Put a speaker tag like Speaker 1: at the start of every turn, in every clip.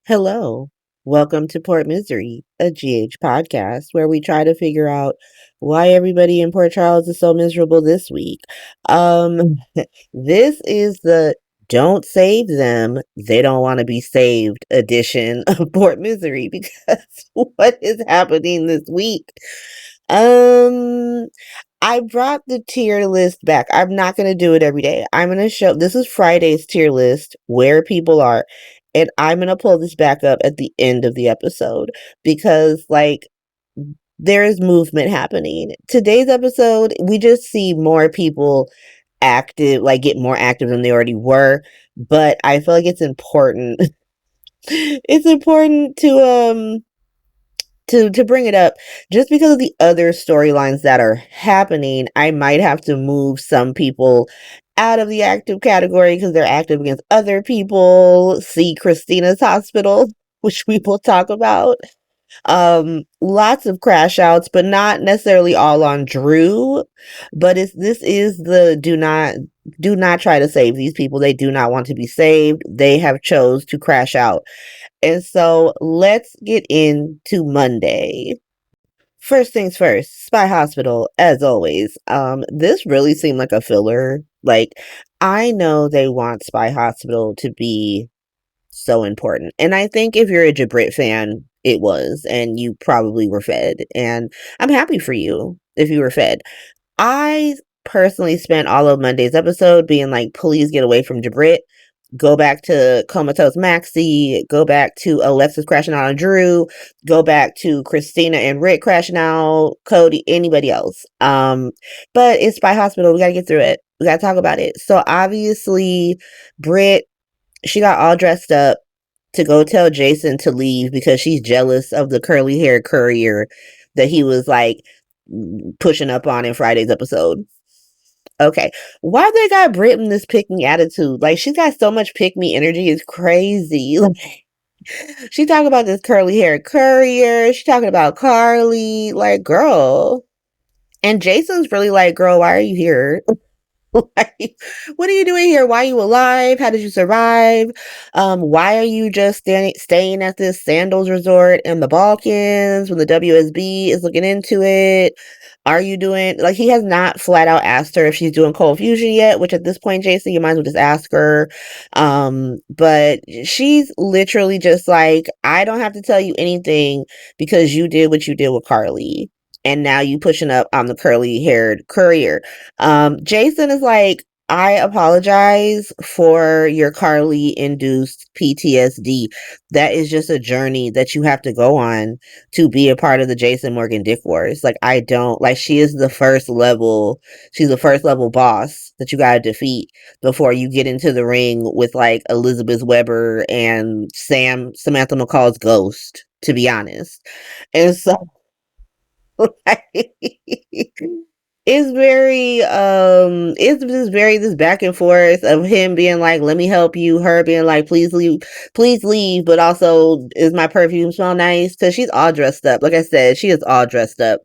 Speaker 1: Hello. Welcome to Port Misery, a GH podcast where we try to figure out why everybody in Port Charles is so miserable this week. Um this is the don't save them, they don't want to be saved edition of Port Misery because what is happening this week? Um I brought the tier list back. I'm not going to do it every day. I'm going to show this is Friday's tier list where people are. And I'm going to pull this back up at the end of the episode because, like, there is movement happening. Today's episode, we just see more people active, like, get more active than they already were. But I feel like it's important. It's important to bring it up just because of the other storylines that are happening. I might have to move some people out of the active category because they're active against other people. See Christina's hospital, which we will talk about. Lots of crash outs, but not necessarily all on Drew. But this is the do not try to save these people. They do not want to be saved. They have chose to crash out. And so let's get into Monday. First things first, Spy Hospital, as always. This really seemed like a filler. Like, I know they want Spy Hospital to be so important. And I think if you're a Jabrit fan, it was, and you probably were fed. And I'm happy for you if you were fed. I personally spent all of Monday's episode being like, please get away from Jabrit. Go back to Comatose Maxie, go back to Alexis crashing out on Drew, go back to Christina and Rick crashing out, Cody, anybody else. But it's Spy Hospital. We gotta get through it. We gotta talk about it. So obviously, Britt, she got all dressed up to go tell Jason to leave because she's jealous of the curly haired courier that he was like pushing up on in Friday's episode. Okay. Why they got Brit in this pick me attitude? Like, she's got so much pick me energy. It's crazy. Like, she talking about this curly haired courier. She talking about Carly. Like, girl. And Jason's really like, girl, why are you here? Like, what are you doing here? Why are you alive? How did you survive? Why are you just staying at this sandals resort in the Balkans when the WSB is looking into it? Are you doing, like, he has not flat out asked her if she's doing cold fusion yet, which at this point, Jason, you might as well just ask her. But she's literally just like, I don't have to tell you anything because you did what you did with Carly. And now you pushing up on the curly haired courier. Jason is like, I apologize for your Carly induced PTSD. That is just a journey that you have to go on to be a part of the Jason Morgan Dick Wars. Like, I don't, like, she's the first level boss that you gotta defeat before you get into the ring with like Elizabeth Weber and Samantha McCall's ghost, to be honest. And so like, it's just very this back and forth of him being like, let me help you, her being like, please leave, but also, is my perfume smell nice? Because she's all dressed up. Like I said, she is all dressed up.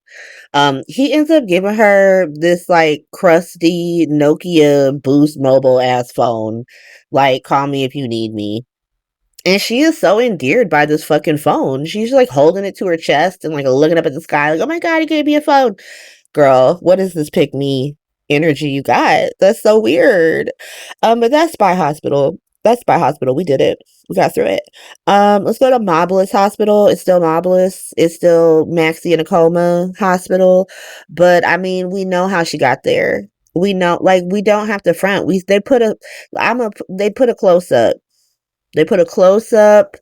Speaker 1: He ends up giving her this like crusty Nokia Boost mobile ass phone, like, call me if you need me. And she is so endeared by this fucking phone. She's like holding it to her chest and like looking up at the sky, like, oh my God, he gave me a phone. Girl, what is this pick me energy you got? That's so weird. But that's Spy Hospital. That's Spy Hospital. We did it. We got through it. Let's go to Mobless Hospital. It's still Mobless. It's still Maxie in a coma hospital. But I mean, we know how she got there. We know, like, we don't have to front. They put a close up. They put a close up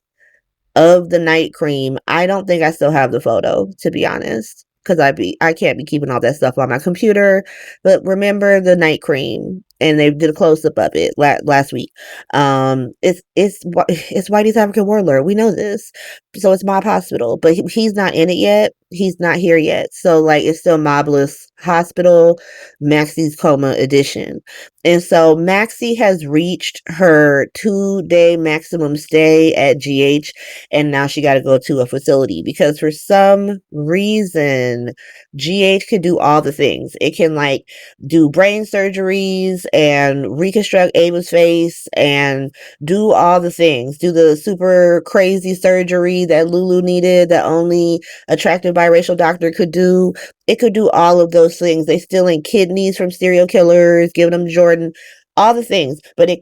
Speaker 1: of the night cream. I don't think I still have the photo, to be honest, because I can't be keeping all that stuff on my computer. But remember the night cream, and they did a close up of it last week. It's Whitey's African Warlord. We know this, so it's Mob Hospital, but he's not in it yet. He's not here yet, so like it's still Mobless Hospital, Maxie's Coma edition. And so Maxie has reached her 2-day maximum stay at GH, and now she got to go to a facility because for some reason GH can do all the things. It can like do brain surgeries, eyes and reconstruct Ava's face and do all the things, do the super crazy surgery that Lulu needed that only attractive biracial doctor could do. It could do all of those things. They stealing kidneys from serial killers, giving them Jordan, all the things, but they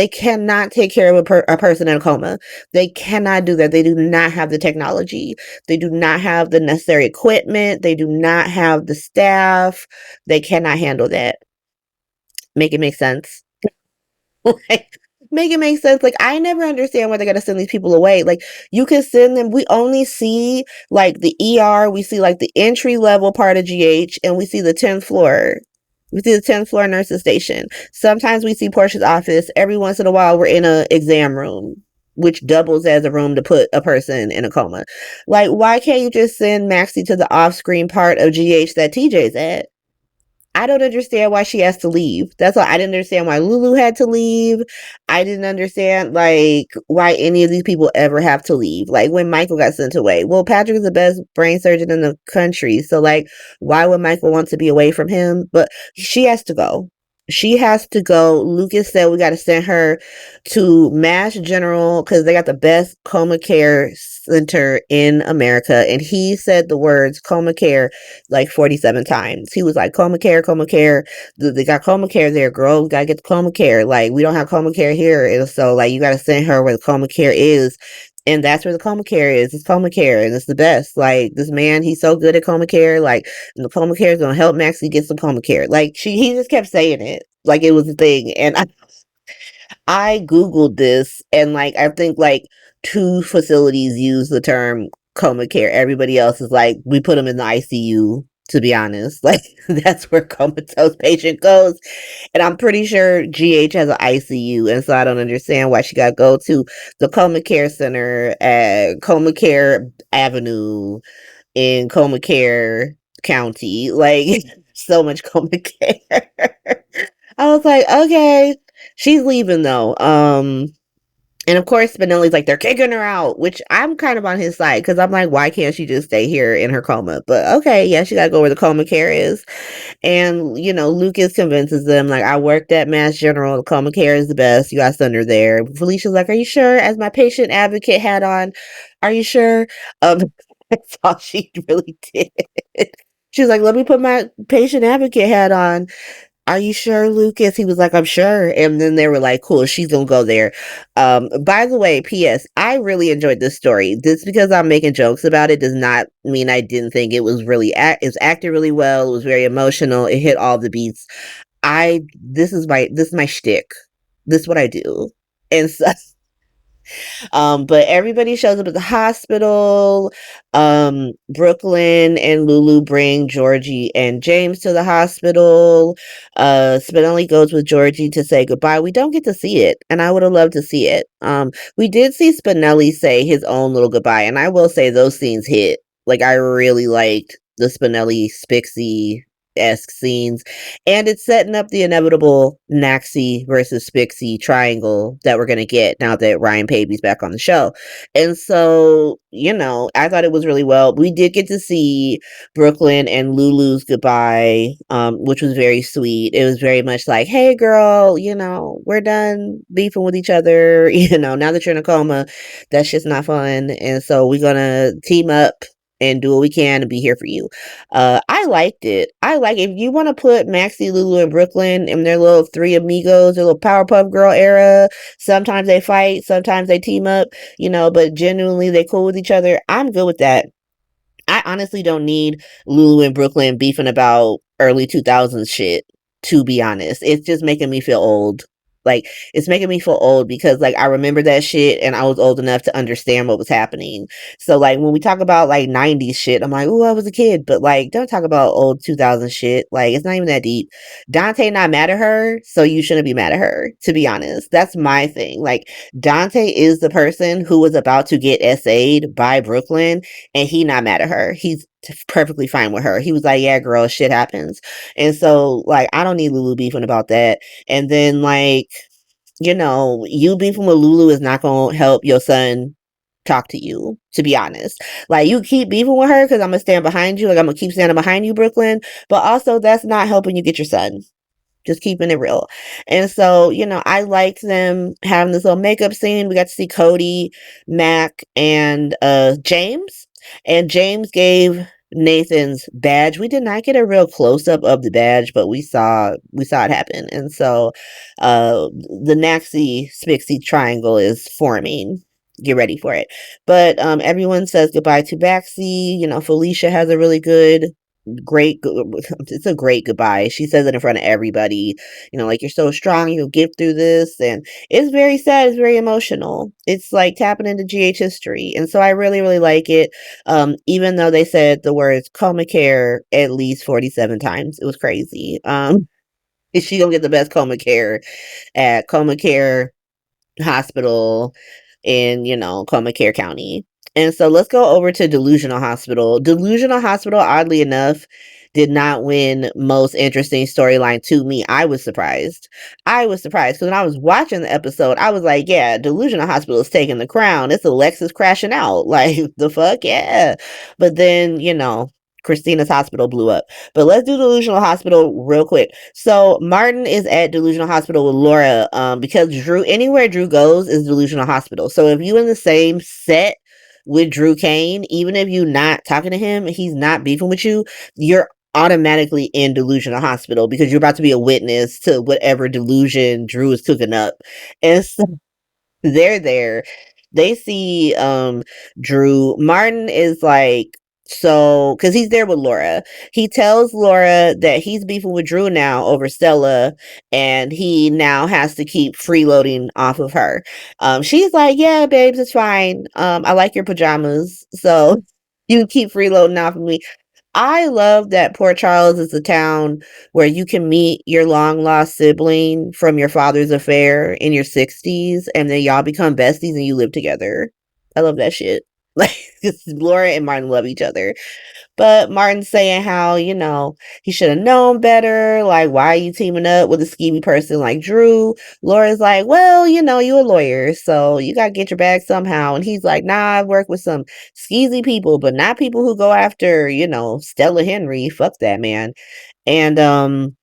Speaker 1: cannot take care of a person in a coma. They cannot do that. They do not have the technology. They do not have the necessary equipment. They do not have the staff. They cannot handle that. Make it make sense. Like, make it make sense. Like, I never understand why they gotta send these people away. Like, you can send them. We only see like the ER. We see like the entry level part of GH, and we see the 10th floor. We see the 10th floor nurses station. Sometimes we see Portia's office. Every once in a while, we're in a exam room, which doubles as a room to put a person in a coma. Like, why can't you just send Maxie to the off-screen part of GH that TJ's at? I don't understand why she has to leave. That's why I didn't understand why Lulu had to leave. I didn't understand like why any of these people ever have to leave. Like when Michael got sent away. Well, Patrick is the best brain surgeon in the country. So like why would Michael want to be away from him? But she has to go. She has to go. Lucas said we got to send her to Mass General because they got the best coma care center in America. And he said the words coma care like 47 times. He was like, coma care, coma care. They got coma care there, girl. We gotta get the coma care. Like, we don't have coma care here. And so, like, you gotta send her where the coma care is. And that's where the coma care is. It's coma care. And it's the best. Like, this man, he's so good at coma care. Like, and the coma care is gonna help Maxie get some coma care. Like, he just kept saying it. Like, it was a thing. And I Googled this and like I think like two facilities use the term coma care. Everybody else is like, we put them in the ICU, to be honest. Like that's where comatose patient goes. And I'm pretty sure GH has an ICU. And so I don't understand why she gotta go to the coma care center at Coma Care Avenue in Coma Care County. Like so much coma care. I was like, okay, she's leaving though. And of course, Spinelli's like, they're kicking her out, which I'm kind of on his side because I'm like, why can't she just stay here in her coma? But okay, yeah, she got to go where the coma care is. And, you know, Lucas convinces them, like, I worked at Mass General. The coma care is the best. You got to send her there. Felicia's like, are you sure? As my patient advocate hat on, are you sure? That's all she really did. She's like, let me put my patient advocate hat on. Are you sure, Lucas? He was like, I'm sure. And then they were like, cool, she's gonna go there. By the way, P.S. I really enjoyed this story. Just because I'm making jokes about it does not mean I didn't think it was really it's acted really well. It was very emotional. It hit all the beats. This is my shtick. This is what I do. And so but everybody shows up at the hospital. Brooklyn and Lulu bring Georgie and James to the hospital. Spinelli goes with Georgie to say goodbye. We don't get to see it, and I would have loved to see it. We did see Spinelli say his own little goodbye, and I will say those scenes hit. Like I really liked the Spinelli Spixie esque scenes, and it's setting up the inevitable Naxie versus Spixie triangle that we're gonna get now that Ryan Pavy's back on the show. And so, you know, I thought it was really well. We did get to see Brooklyn and Lulu's goodbye, which was very sweet. It was very much like, hey girl, you know, we're done beefing with each other. You know, now that you're in a coma, that's just not fun. And so we're gonna team up and do what we can to be here for you. I liked it. I like if you want to put Maxie, Lulu, and Brooklyn in their little three amigos, their little Powerpuff Girl era. Sometimes they fight, sometimes they team up, you know, but genuinely they cool with each other. I'm good with that. I honestly don't need Lulu and Brooklyn beefing about early 2000s shit, to be honest. It's just making me feel old. Like, it's making me feel old because, like, I remember that shit and I was old enough to understand what was happening. So, like, when we talk about, like, 90s shit, I'm like, oh, I was a kid. But, like, don't talk about old 2000 shit. Like, it's not even that deep. Dante not mad at her, so you shouldn't be mad at her, to be honest. That's my thing. Like, Dante is the person who was about to get SA'd by Brooklyn and he not mad at her. He's perfectly fine with her. He was like, yeah, girl, shit happens. And so, like, I don't need Lulu beefing about that. And then, like, you know, you beefing with Lulu is not going to help your son talk to you, to be honest. Like, you keep beefing with her because I'm going to stand behind you. Like, I'm going to keep standing behind you, Brooklyn. But also, that's not helping you get your son. just keeping it real. And so, I liked them having this little makeup scene. We got to see Cody, Mac, and James. And James gave Nathan's badge. We did not get a real close up of the badge, but we saw it happen. And so the Naxi Spixie triangle is forming. Get ready for it. But everyone says goodbye to Baxi. Felicia has a really great, it's a great goodbye. She says it in front of everybody, like, you're so strong, you'll get through this. And it's very sad, it's very emotional. It's like tapping into GH history. And so I really, really like it. Even though they said the words coma care at least 47 times. It was crazy. She gonna get the best coma care at Coma Care Hospital in, Coma Care County. And so let's go over to Delusional Hospital. Delusional Hospital, oddly enough, did not win most interesting storyline to me. I was surprised. Because when I was watching the episode, I was like, yeah, Delusional Hospital is taking the crown. It's Alexis crashing out. Like, the fuck? Yeah. But then, Christina's hospital blew up. But let's do Delusional Hospital real quick. So Martin is at Delusional Hospital with Laura, because anywhere Drew goes is Delusional Hospital. So if you in the same set with Drew Kane, even if you're not talking to him, he's not beefing with you, you're automatically in Delusional Hospital because you're about to be a witness to whatever delusion Drew is cooking up. And so they're there. They see Drew. Martin is like, so because he's there with Laura. He tells Laura that he's beefing with Drew now over Stella, and he now has to keep freeloading off of her. She's like, yeah, babes, it's fine. I like your pajamas, so you can keep freeloading off of me. I love that Port Charles is a town where you can meet your long lost sibling from your father's affair in your 60s, and then y'all become besties and you live together. I love that shit. Like, Laura and Martin love each other. But Martin's saying how, he should have known better. Like, why are you teaming up with a skeevy person like Drew? Laura's like, well, you a lawyer, so you gotta get your bag somehow. And he's like, nah, I've worked with some skeezy people, but not people who go after, Stella Henry. Fuck that, man. And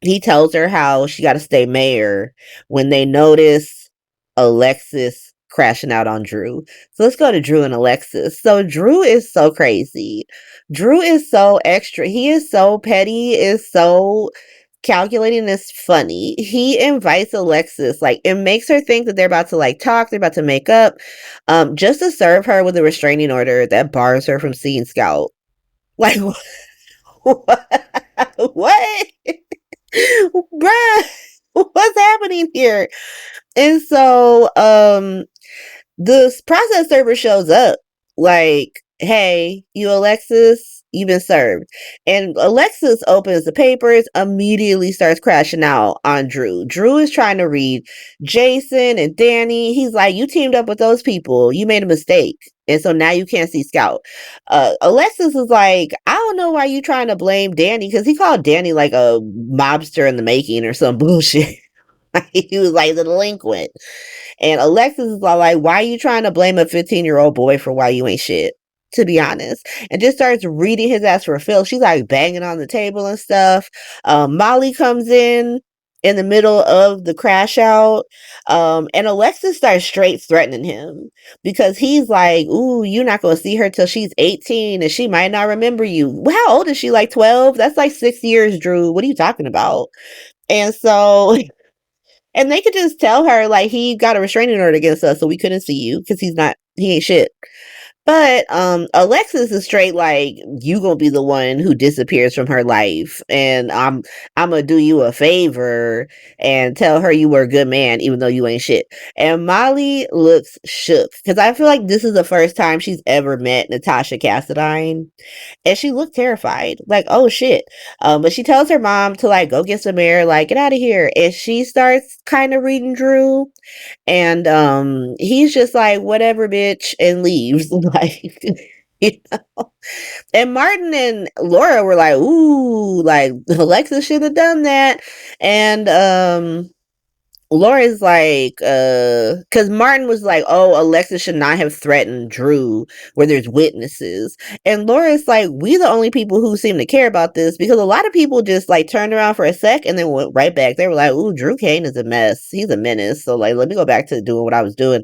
Speaker 1: he tells her how she got to stay mayor when they notice Alexis crashing out on Drew. So let's go to Drew and Alexis. So Drew is so crazy. Drew is so extra. He is so petty, is so calculating, is funny. He invites Alexis, like, it makes her think that they're about to like talk, they're about to make up, just to serve her with a restraining order that bars her from seeing Scout. Like, what? What? Bruh, what's happening here? And so the process server shows up like, hey, you Alexis, you've been served. And Alexis opens the papers, immediately starts crashing out on Drew. Drew is trying to read Jason and Danny. He's like, you teamed up with those people, you made a mistake, and so now you can't see Scout. Alexis is like, I don't know why you trying to blame Danny, because he called Danny like a mobster in the making or some bullshit. He was like the delinquent. And Alexis is like, why are you trying to blame a 15-year-old boy for why you ain't shit? To be honest. And just starts reading his ass for Phil. She's like banging on the table and stuff. Molly comes in the middle of the crash out. And Alexis starts straight threatening him because he's like, ooh, you're not going to see her till she's 18 and she might not remember you. How old is she? Like 12? That's like 6 years, Drew. What are you talking about? And so, and they could just tell her, like, he got a restraining order against us, so we couldn't see you because he ain't shit. But Alexis is straight like, you gonna be the one who disappears from her life, and I'm gonna do you a favor and tell her you were a good man even though you ain't shit. And Molly looks shook because I feel like this is the first time she's ever met Natasha Cassadine, and she looked terrified, like, oh shit. But she tells her mom to like go get some air, like, get out of here. And she starts kind of reading Drew, and he's just like, whatever, bitch, and leaves. Like, you know. And Martin and Laura were like, ooh, like Alexa should have done that. And Laura's like, because Martin was like, oh, Alexis should not have threatened Drew where there's witnesses. And Laura's like, we the only people who seem to care about this because a lot of people just like turned around for a sec and then went right back. They were like, ooh, Drew Kane is a mess. He's a menace. So like, let me go back to doing what I was doing.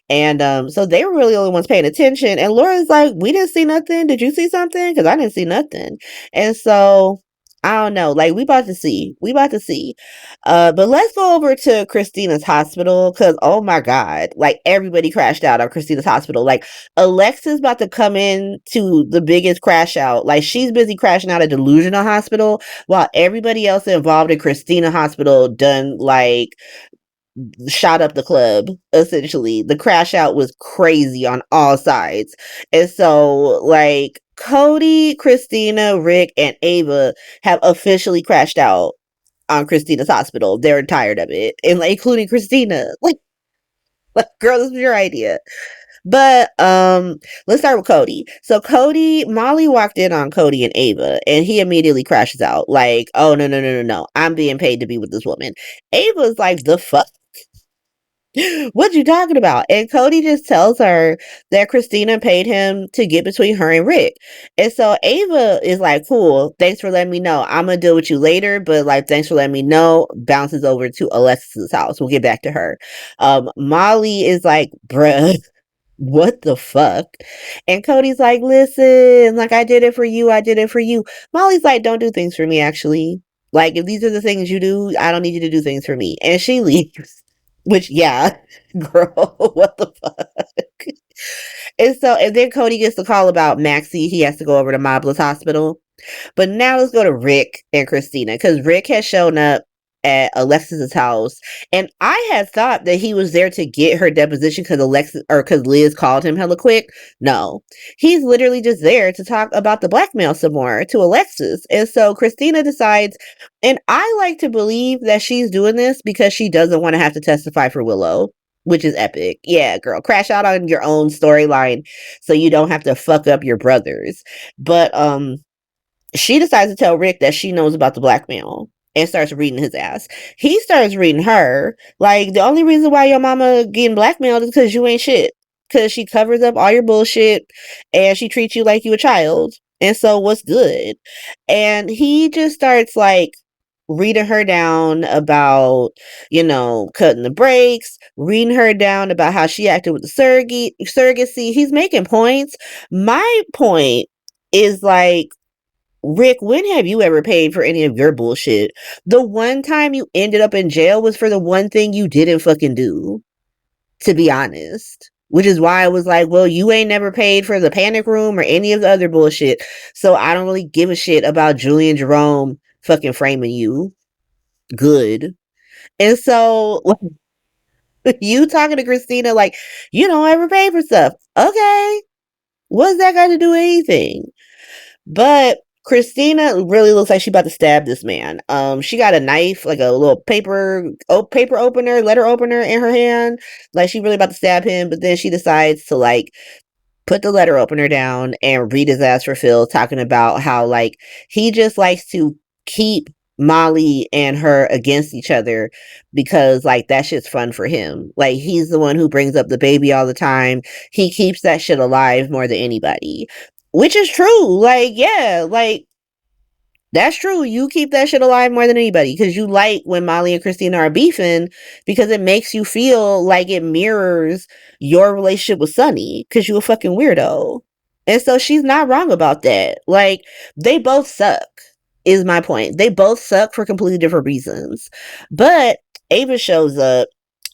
Speaker 1: And so they were really the only ones paying attention. And Laura's like, we didn't see nothing. Did you see something? Because I didn't see nothing. And so I don't know. Like we about to see. We about to see. But let's go over to Christina's hospital because oh my god, like everybody crashed out on Christina's hospital. Like Alexa's about to come in to the biggest crash out. Like she's busy crashing out at Delusional Hospital while everybody else involved in Christina Hospital done like shot up the club. Essentially, the crash out was crazy on all sides, and so like Cody, Christina, Rick, and Ava have officially crashed out on Christina's hospital. They're tired of it. And like including Christina. Like girl, this was your idea. But let's start with Cody. So Cody, Molly walked in on Cody and Ava and he immediately crashes out. Like, oh no. I'm being paid to be with this woman. Ava's like, the fuck? What you talking about? And Cody just tells her that Christina paid him to get between her and Rick. And so Ava is like, cool, thanks for letting me know. I'm gonna deal with you later, but like thanks for letting me know. Bounces over to Alexis's house. We'll get back to her. Molly is like, bruh, what the fuck? And Cody's like, listen, like I did it for you, I did it for you. Molly's like, don't do things for me, actually. Like, if these are the things you do, I don't need you to do things for me. And she leaves. Which, yeah, girl, what the fuck? And then Cody gets the call about Maxie. He has to go over to Mobla's hospital. But now let's go to Rick and Christina because Rick has shown up at Alexis's house, and I had thought that he was there to get her deposition because Alexis or because Liz called him hella quick. No, he's literally just there to talk about the blackmail some more to Alexis. And so Christina decides, and I like to believe that she's doing this because she doesn't want to have to testify for Willow. Which is epic. Yeah, girl. Crash out on your own storyline so you don't have to fuck up your brothers. But she decides to tell Rick that she knows about the blackmail and starts reading his ass. He starts reading her. Like, the only reason why your mama getting blackmailed is because you ain't shit. Because she covers up all your bullshit and she treats you like you a child. And so what's good? And he just starts like reading her down about, cutting the brakes, reading her down about how she acted with the surrogacy. He's making points. My point is like, Rick, when have you ever paid for any of your bullshit? The one time you ended up in jail was for the one thing you didn't fucking do, to be honest. Which is why I was like, well, you ain't never paid for the panic room or any of the other bullshit. So I don't really give a shit about Julian Jerome fucking framing you. Good. And so you talking to Christina like, you don't ever pay for stuff. Okay. What's that got to do with anything? But Christina really looks like she about to stab this man. She got a knife, like a little paper opener, letter opener in her hand. Like she really about to stab him, but then she decides to like put the letter opener down and read his ass for Phil, talking about how like he just likes to keep Molly and her against each other because like that shit's fun for him. Like he's the one who brings up the baby all the time. He keeps that shit alive more than anybody. Which is true. Like, yeah, like that's true. You keep that shit alive more than anybody because you like when Molly and Christina are beefing because it makes you feel like it mirrors your relationship with Sonny because you a fucking weirdo. And so she's not wrong about that. Like, they both suck, is my point. They both suck for completely different reasons. But Ava shows up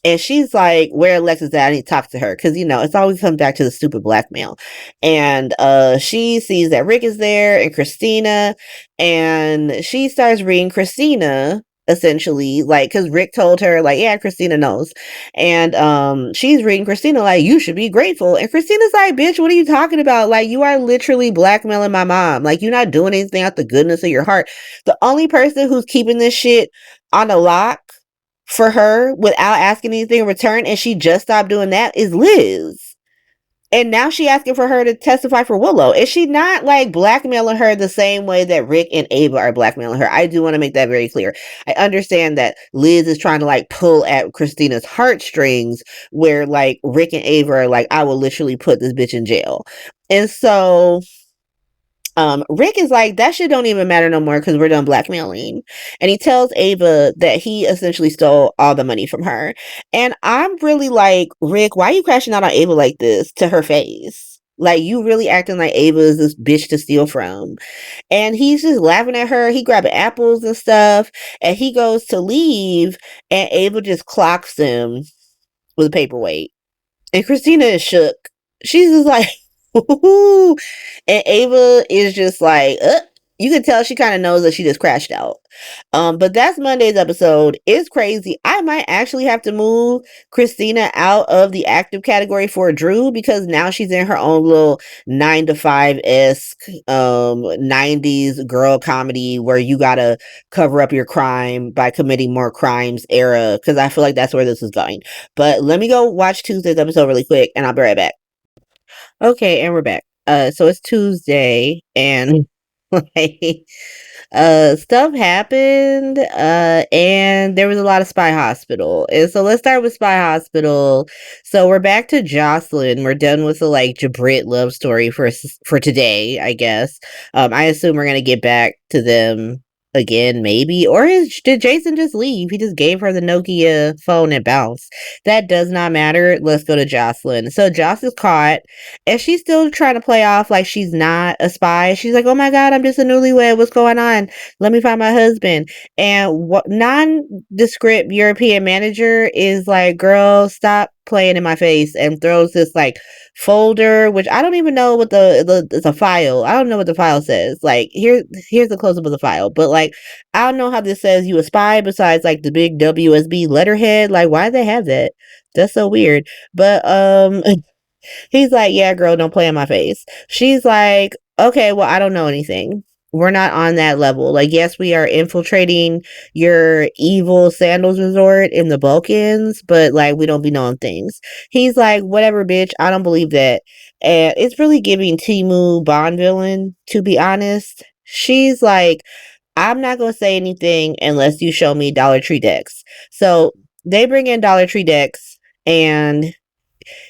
Speaker 1: and she's like, where Alexis at? I need to talk to her. Because, it's always come back to the stupid blackmail. And she sees that Rick is there and Christina. And she starts reading Christina, essentially. Like, because Rick told her, like, yeah, Christina knows. And she's reading Christina like, you should be grateful. And Christina's like, bitch, what are you talking about? Like, you are literally blackmailing my mom. Like, you're not doing anything out the goodness of your heart. The only person who's keeping this shit on a lock for her without asking anything in return, and she just stopped doing that, is Liz. And now she asking for her to testify for Willow. Is she not like blackmailing her the same way that Rick and Ava are blackmailing her? I do want to make that very clear. I understand that Liz is trying to like pull at Christina's heartstrings, where like Rick and Ava are like, I will literally put this bitch in jail. And so Rick is like, that shit don't even matter no more because we're done blackmailing. And he tells Ava that he essentially stole all the money from her. And I'm really like, Rick, why are you crashing out on Ava like this to her face? Like, you really acting like Ava is this bitch to steal from. And he's just laughing at her. He grabbing apples and stuff. And he goes to leave. And Ava just clocks him with a paperweight. And Christina is shook. She's just like, and Ava is just like, you can tell she kind of knows that she just crashed out. But that's Monday's episode. It's crazy. I might actually have to move Christina out of the active category for Drew because now she's in her own little 9 to 5 esque 90s girl comedy where you gotta cover up your crime by committing more crimes era. Because I feel like that's where this is going. But let me go watch Tuesday's episode really quick, and I'll be right back. Okay, and we're back. So it's Tuesday, and like, stuff happened, and there was a lot of Spy Hospital. And so let's start with Spy Hospital. So we're back to Jocelyn. We're done with the like Jabrit love story for today, I guess. I assume we're gonna get back to them again, maybe. Or did Jason just leave? He just gave her the Nokia phone and bounced. That does not matter. Let's go to Jocelyn. So Joss is caught, and she's still trying to play off like she's not a spy. She's like, "Oh my god, I'm just a newlywed. What's going on? Let me find my husband." And what nondescript European manager is like, "Girl, stop playing in my face," and throws this like folder, which I don't even know what it's a file. I don't know what the file says. Like here's the close up of the file, but like I don't know how this says you a spy besides like the big WSB letterhead. Like why do they have that? That's so weird. But he's like, yeah, girl, don't play in my face. She's like, okay, well, I don't know anything. We're not on that level. Like, yes, we are infiltrating your evil sandals resort in the Balkans, but like, we don't be knowing things. He's like, whatever, bitch. I don't believe that. And it's really giving Timu Bond villain, to be honest. She's like, I'm not going to say anything unless you show me Dollar Tree decks. So they bring in Dollar Tree decks, and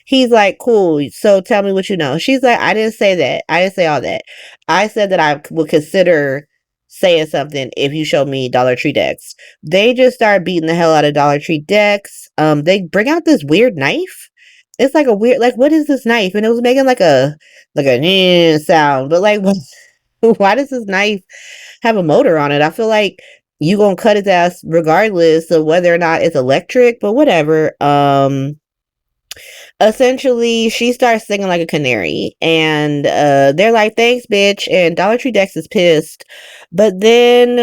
Speaker 1: he's like, cool. So tell me what you know. She's like, I didn't say that. I didn't say all that. I said that I would consider saying something if you show me Dollar Tree decks. They just start beating the hell out of Dollar Tree decks. They bring out this weird knife. It's like a weird, like, what is this knife? And it was making like a sound. But like, why does this knife have a motor on it? I feel like you gonna cut his ass regardless of whether or not it's electric. But whatever. Essentially she starts singing like a canary, and they're like, thanks bitch, and Dollar Tree Dex is pissed. But then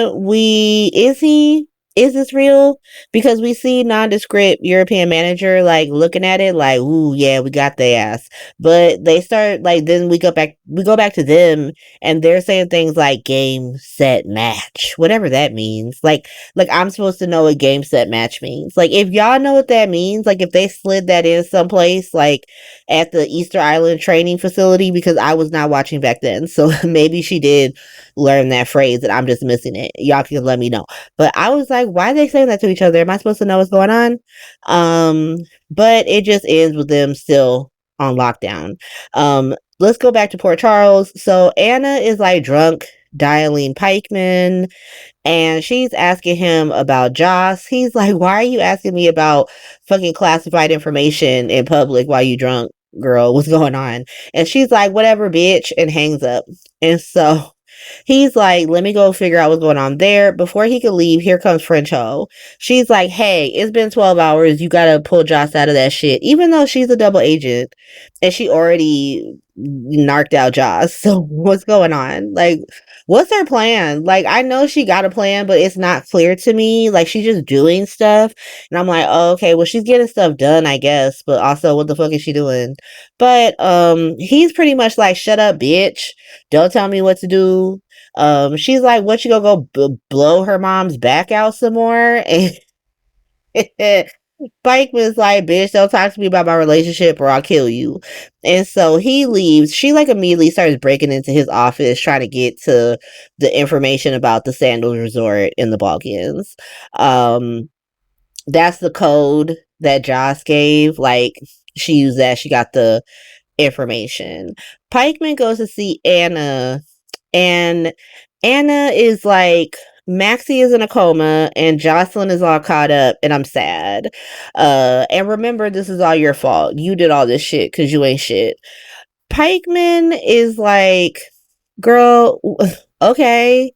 Speaker 1: is this real? Because we see nondescript European manager like looking at it like, ooh yeah, we got the ass. But they start like, then we go back to them, and they're saying things like game set match, whatever that means. Like I'm supposed to know what game set match means. Like if y'all know what that means, like if they slid that in someplace like at the Easter Island training facility, because I was not watching back then. So maybe she did learn that phrase and I'm just missing it. Y'all can let me know. But I was like, why are they saying that to each other? Am I supposed to know what's going on? But it just ends with them still on lockdown. Let's go back to Port Charles. So Anna is like drunk dialing Pikeman, and she's asking him about Joss. He's like, why are you asking me about fucking classified information in public while you drunk, girl? What's going on? And she's like, whatever, bitch, and hangs up. And so he's like, let me go figure out what's going on there. Before he could leave, here comes French Ho. She's like, hey, it's been 12 hours. You gotta pull Joss out of that shit. Even though she's a double agent and she already narked out Joss. So what's going on? Like, what's her plan? Like, I know she got a plan, but it's not clear to me. Like, she's just doing stuff. And I'm like, oh, okay, well, she's getting stuff done, I guess. But also, what the fuck is she doing? But he's pretty much like, shut up, bitch. Don't tell me what to do. She's like, what, you gonna go blow her mom's back out some more? And Spike was like, bitch, don't talk to me about my relationship or I'll kill you. And so he leaves. She like immediately starts breaking into his office trying to get to the information about the Sandals Resort in the Balkans. That's the code that Joss gave. Like, she used that. She got the information. Pikeman goes to see Anna, and Anna is like, Maxie is in a coma and Jocelyn is all caught up and I'm sad. And remember, this is all your fault. You did all this shit because you ain't shit. Pikeman is like, girl, okay,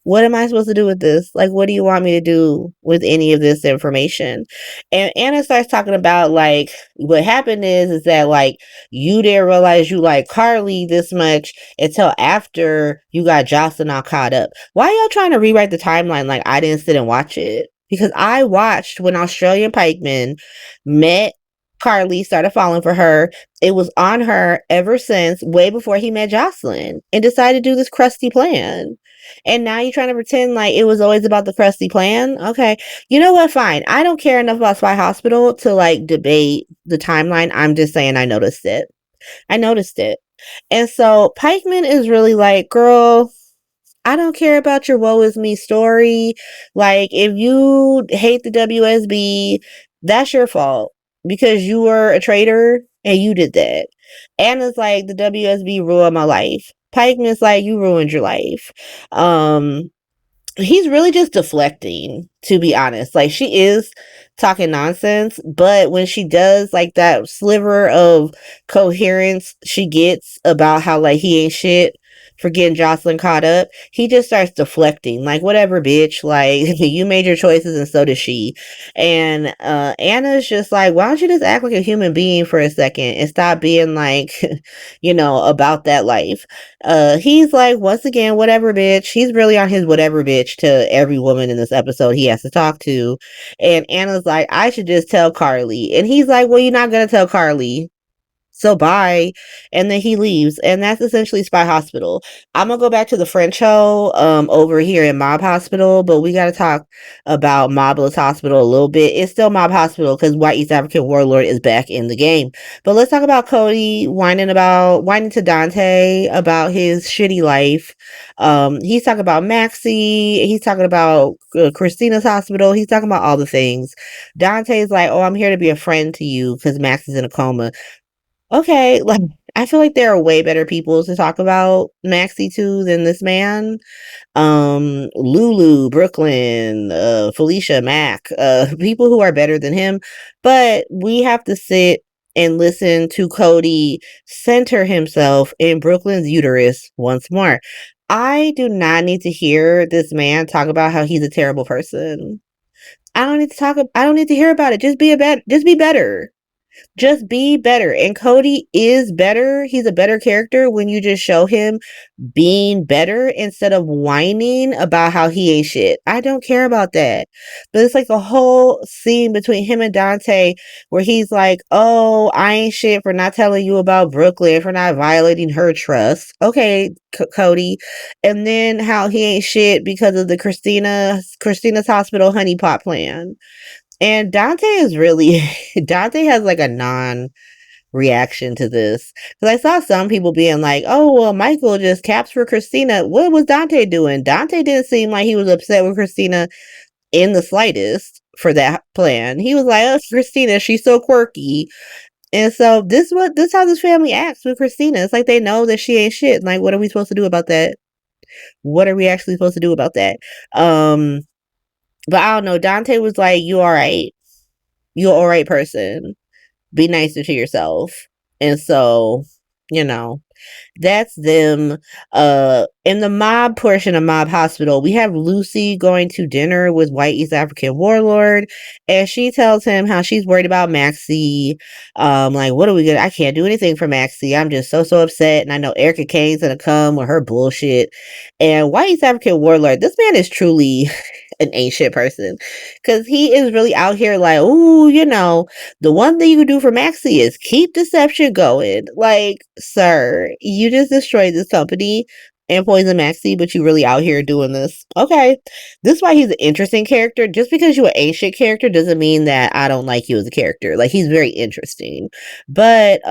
Speaker 1: what am I supposed to do with this? Like, what do you want me to do with any of this information? And Anna starts talking about like what happened is that like you didn't realize you like Carly this much until after you got Jocelyn all caught up. Why y'all trying to rewrite the timeline like I didn't sit and watch it? Because I watched when Australian Pikeman met Carly, started falling for her. It was on her ever since, way before he met Jocelyn, and decided to do this crusty plan. And now you're trying to pretend like it was always about the crusty plan? Okay. You know what? Fine. I don't care enough about Spy Hospital to like debate the timeline. I'm just saying I noticed it. I noticed it. And so Pikeman is really like, girl, I don't care about your woe is me story. Like, if you hate the WSB, that's your fault because you were a traitor and you did that. Anna's like, the WSB ruined my life. Pikeman's like, you ruined your life. He's really just deflecting, to be honest. Like, she is talking nonsense, but when she does like that sliver of coherence she gets about how like he ain't shit for getting Jocelyn caught up, he just starts deflecting. Like, whatever, bitch. Like, you made your choices and so did she. And Anna's just like, why don't you just act like a human being for a second and stop being like, about that life. He's like, once again, whatever, bitch. He's really on his whatever, bitch, to every woman in this episode he has to talk to. And Anna's like, I should just tell Carly. And he's like, well, you're not going to tell Carly. So bye. And then he leaves. And that's essentially Spy Hospital. I'm gonna go back to the French show over here in Mob Hospital, but we gotta talk about Mobless Hospital a little bit. It's still Mob Hospital because White East African Warlord is back in the game. But let's talk about Cody whining to Dante about his shitty life. He's talking about Maxie, he's talking about Christina's hospital, he's talking about all the things. Dante's like, oh, I'm here to be a friend to you because Maxie's in a coma. Okay, like, I feel like there are way better people to talk about Maxie to than this man. Lulu, Brooklyn, Felicia, Mac, people who are better than him. But we have to sit and listen to Cody center himself in Brooklyn's uterus once more. I do not need to hear this man talk about how he's a terrible person. I don't need to hear about it. Just be better. Just be better. And Cody is better. He's a better character when you just show him being better instead of whining about how he ain't shit. I don't care about that. But it's like a whole scene between him and Dante where he's like, oh, I ain't shit for not telling you about Brooklyn, for not violating her trust. Okay, Cody. And then how he ain't shit because of the Christina's hospital honeypot plan. And Dante is really Dante has like a non reaction to this because I saw some people being like, "Oh, well, Michael just caps for Christina." What was Dante doing? Dante didn't seem like he was upset with Christina in the slightest for that plan. He was like, "Oh, Christina, she's so quirky." And so this how this family acts with Christina. It's like they know that she ain't shit. Like, what are we supposed to do about that? What are we actually supposed to do about that? But I don't know. Dante was like, "You all right? You're all right person. Be nicer to yourself." And so, you know, that's them. In the mob portion of Mob Hospital, we have Lucy going to dinner with White East African Warlord, and she tells him how she's worried about Maxie. Like, what are we gonna? I can't do anything for Maxie. I'm just so upset, and I know Erica Kane's gonna come with her bullshit. And White East African Warlord, this man is truly an ancient person because he is really out here like, ooh, the one thing you can do for Maxie is keep deception going. Like, sir, you just destroyed this company and Poison Maxie, but you really out here doing this. Okay. This is why he's an interesting character. Just because you an ancient character doesn't mean that I don't like you as a character. Like, he's very interesting. But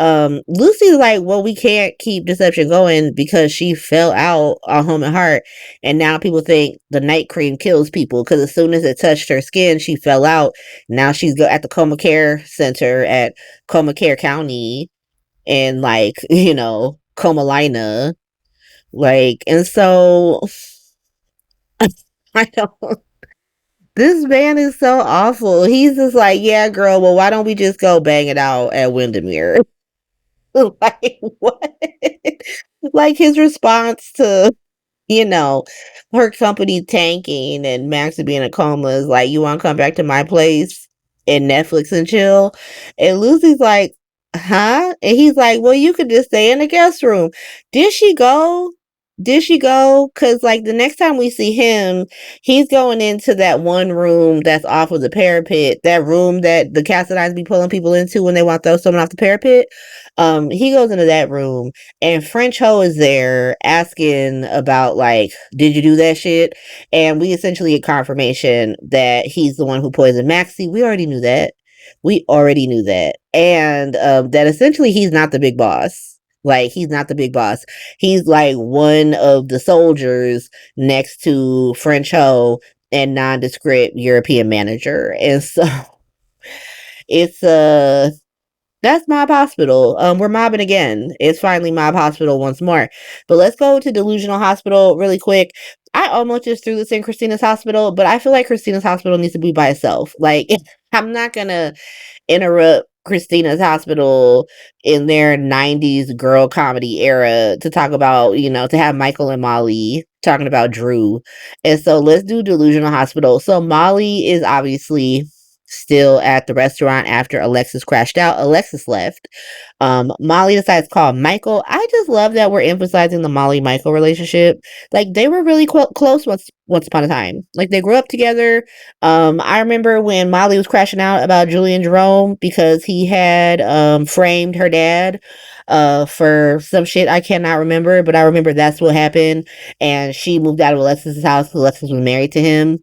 Speaker 1: Lucy's like, well, we can't keep Deception going because she fell out on Home and Heart, and now people think the night cream kills people because as soon as it touched her skin, she fell out. Now she's at the Coma Care Center at Coma Care County and like, Comalina. Like, and so I don't. This man is so awful. He's just like, yeah, girl. Well, why don't we just go bang it out at Windermere? Like what? Like his response to you know, her company tanking and Max being in a coma is like, you want to come back to my place and Netflix and chill? And Lucy's like, huh? And he's like, well, you could just stay in the guest room. Did she go? Did she go? Because, like, the next time we see him, he's going into that one room that's off of the parapet, that room that the Cassadines be pulling people into when they want to throw someone off the parapet. He goes into that room and French Ho is there asking about like, did you do that shit? And we essentially get confirmation that he's the one who poisoned Maxie. We already knew that. We already knew that. And that essentially he's not the big boss. Like he's not the big boss. He's like one of the soldiers next to French Ho and nondescript European manager. And so it's that's Mob Hospital. We're mobbing again. It's finally Mob Hospital once more. But let's go to Delusional Hospital really quick. I almost just threw this in Christina's Hospital, but I feel like Christina's Hospital needs to be by itself. Like, I'm not gonna interrupt Christina's Hospital in their 90s girl comedy era to talk about, to have Michael and Molly talking about Drew. And so let's do Delusional Hospital. So Molly is obviously still at the restaurant after Alexis crashed out. Alexis left. Molly decides to call Michael. I just love that we're emphasizing the Molly Michael relationship. Like they were really close once upon a time. Like they grew up together. I remember when Molly was crashing out about Julian Jerome because he had framed her dad for some shit I cannot remember, but I remember that's what happened. And she moved out of Alexis's house because Alexis was married to him.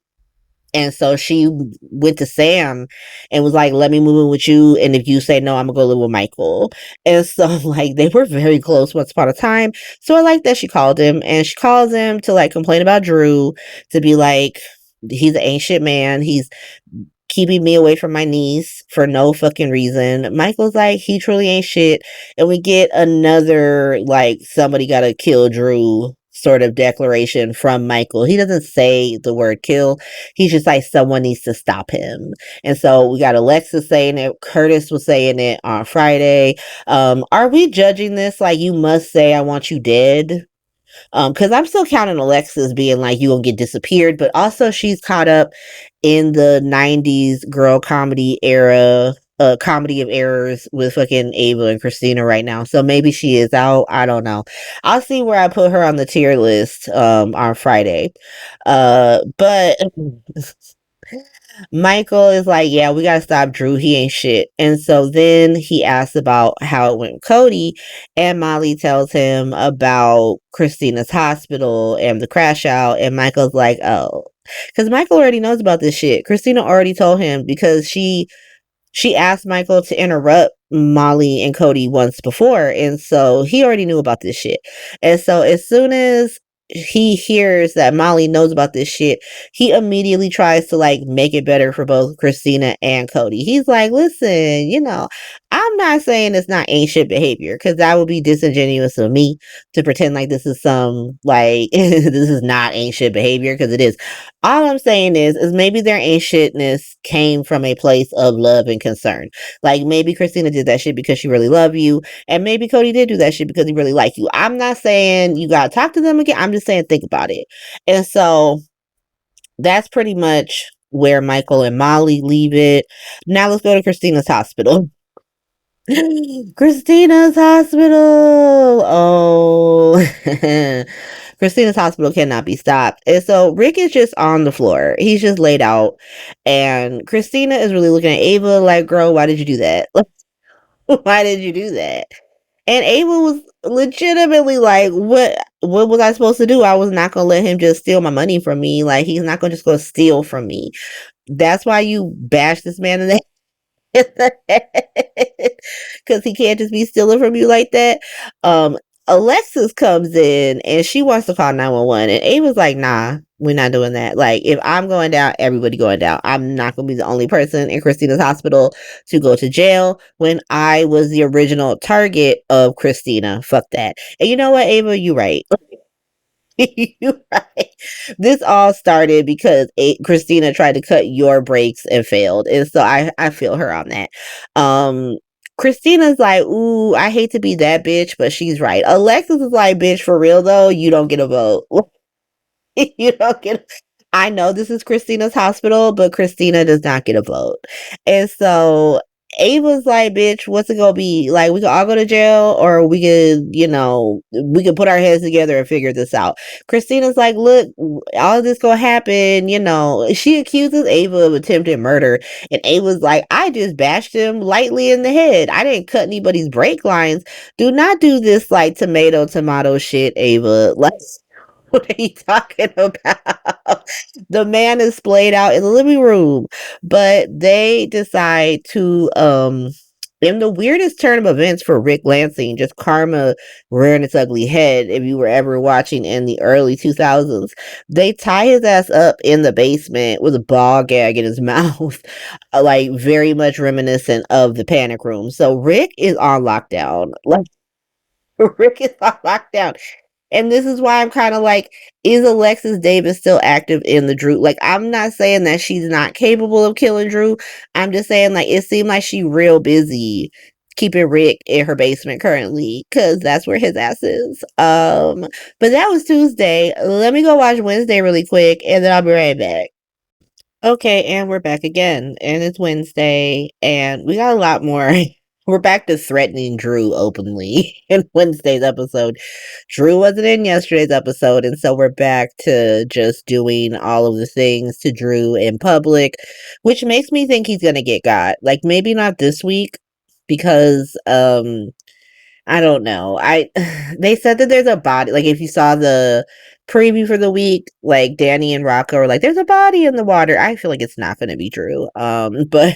Speaker 1: And so she went to Sam and was like, let me move in with you. And if you say no, I'm going to go live with Michael. And so, like, they were very close once upon a time. So I like that she called him. And she calls him to, like, complain about Drew, to be like, he's an ancient man. He's keeping me away from my niece for no fucking reason. Michael's like, he truly ain't shit. And we get another, like, somebody gotta kill Drew sort of declaration from Michael. He doesn't say the word kill. He's just like, someone needs to stop him. And so we got Alexis saying it. Curtis was saying it on Friday. Are we judging this like you must say, I want you dead? Because I'm still counting Alexis being like, you gonna get disappeared, but also she's caught up in the 90s girl comedy era, comedy of errors with fucking Ava and Christina right now. So maybe she is out. I don't know. I'll see where I put her on the tier list on Friday. But Michael is like, yeah, we gotta stop Drew. He ain't shit. And so then he asks about how it went with Cody, and Molly tells him about Christina's hospital and the crash out. And Michael's like, oh, because Michael already knows about this shit. Christina already told him because she asked Michael to interrupt Molly and Cody once before, and so he already knew about this shit. And so as soon as he hears that Molly knows about this shit, he immediately tries to like make it better for both Christina and Cody. He's like, listen, I'm not saying it's not ancient behavior because that would be disingenuous of me to pretend like this is some like this is not ancient behavior because it is. All I'm saying is maybe their ancientness came from a place of love and concern. Like maybe Christina did that shit because she really loved you, and maybe Cody did do that shit because he really liked you. I'm not saying you gotta talk to them again. I'm just saying think about it. And so that's pretty much where Michael and Molly leave it. Now let's go to Christina's hospital. Christina's hospital. Oh. Christina's hospital cannot be stopped. And so Rick is just on the floor. He's just laid out. And Christina is really looking at Ava like, girl, why did you do that? Why did you do that? And Ava was legitimately like, what was I supposed to do? I was not gonna let him just steal my money from me. Like he's not gonna just go steal from me. That's why you bash this man in the because he can't just be stealing from you like that. Um, Alexis comes in and she wants to call 911, and Ava's like, "Nah, we're not doing that. Like, if I'm going down, everybody going down. I'm not going to be the only person in Christina's hospital to go to jail when I was the original target of Christina. Fuck that." And you know what, Ava, you right. You right. This all started because Christina tried to cut your brakes and failed, and so I feel her on that. Um, Christina's like, "Ooh, I hate to be that bitch," but she's right. Alexis is like, "Bitch, for real though, you don't get a vote." You don't get. I know this is Christina's hospital, but Christina does not get a vote. And so Ava's like, bitch, what's it gonna be? Like, we can all go to jail, or we could, we could put our heads together and figure this out. Christina's like, look, all of this gonna happen, She accuses Ava of attempted murder, and Ava's like, I just bashed him lightly in the head. I didn't cut anybody's brake lines. Do not do this like tomato shit, Ava. Let's what are you talking about? The man is splayed out in the living room, but they decide to in the weirdest turn of events for Ric Lansing, just karma rearing its ugly head. If you were ever watching in the early 2000s, they tie his ass up in the basement with a ball gag in his mouth, like very much reminiscent of the Panic Room. So Rick is on lockdown. Like Rick is on lockdown. And this is why I'm kind of like, is Alexis Davis still active in the Drew? Like, I'm not saying that she's not capable of killing Drew. I'm just saying, like, it seemed like she real busy keeping Rick in her basement currently because that's where his ass is. But that was Tuesday. Let me go watch Wednesday really quick, and then I'll be right back. Okay, and we're back again, and it's Wednesday, and we got a lot more. We're back to threatening Drew openly in Wednesday's episode. Drew wasn't in yesterday's episode, and so we're back to just doing all of the things to Drew in public, which makes me think he's gonna get got. Like maybe not this week because I don't know. I They said that there's a body. Like if you saw the preview for the week, like Danny and Rocco are like, "There's a body in the water." I feel like it's not going to be true. But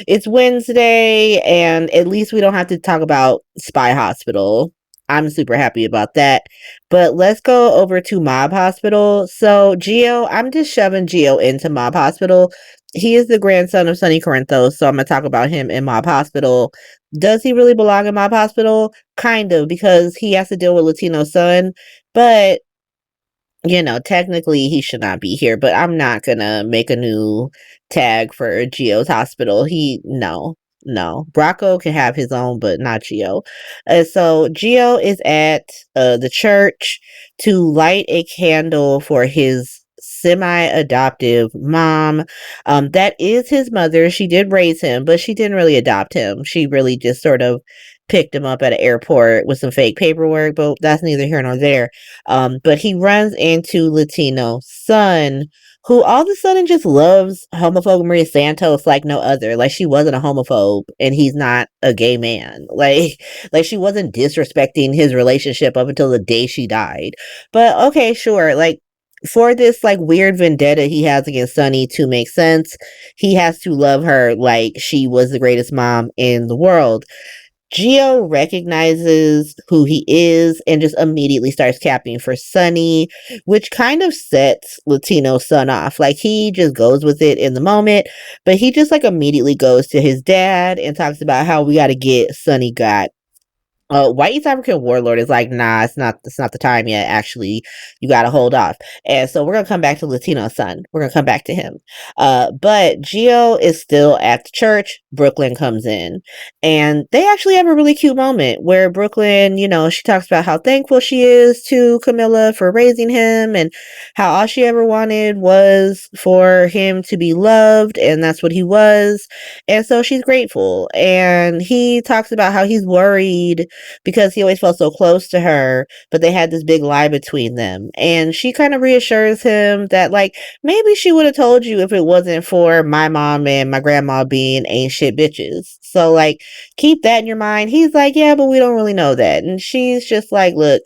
Speaker 1: it's Wednesday, and at least we don't have to talk about Spy Hospital. I'm super happy about that. But let's go over to Mob Hospital. So Gio, I'm just shoving Gio into Mob Hospital. He is the grandson of Sonny Corinthos, so I'm gonna talk about him in Mob Hospital. Does he really belong in Mob Hospital? Kind of, because he has to deal with Latino's son, but technically he should not be here, but I'm not gonna make a new tag for Gio's hospital. No. Rocco can have his own, but not Gio. So Gio is at the church to light a candle for his semi-adoptive mom. That is his mother. She did raise him, but she didn't really adopt him. She really just sort of picked him up at an airport with some fake paperwork, but that's neither here nor there. But he runs into Latino's son, who all of a sudden just loves homophobe Maria Santos like no other. Like she wasn't a homophobe and he's not a gay man. Like she wasn't disrespecting his relationship up until the day she died. But okay, sure. Like for this like weird vendetta he has against Sunny to make sense, he has to love her like she was the greatest mom in the world. Gio recognizes who he is and just immediately starts capping for Sunny, which kind of sets Latino's son off. Like he just goes with it in the moment, but he just like immediately goes to his dad and talks about how we got to get Sunny got. White East African warlord is like, nah, it's not the time yet. Actually, you gotta hold off. And so we're gonna come back to Latino's son. We're gonna come back to him. But Gio is still at the church. Brooklyn comes in, and they actually have a really cute moment where Brooklyn, she talks about how thankful she is to Camilla for raising him, and how all she ever wanted was for him to be loved, and that's what he was. And so she's grateful. And he talks about how he's worried because he always felt so close to her, but they had this big lie between them. And she kind of reassures him that, like, maybe she would have told you if it wasn't for my mom and my grandma being ain't shit bitches. So, like, keep that in your mind. He's like, yeah, but we don't really know that. And she's just like, look,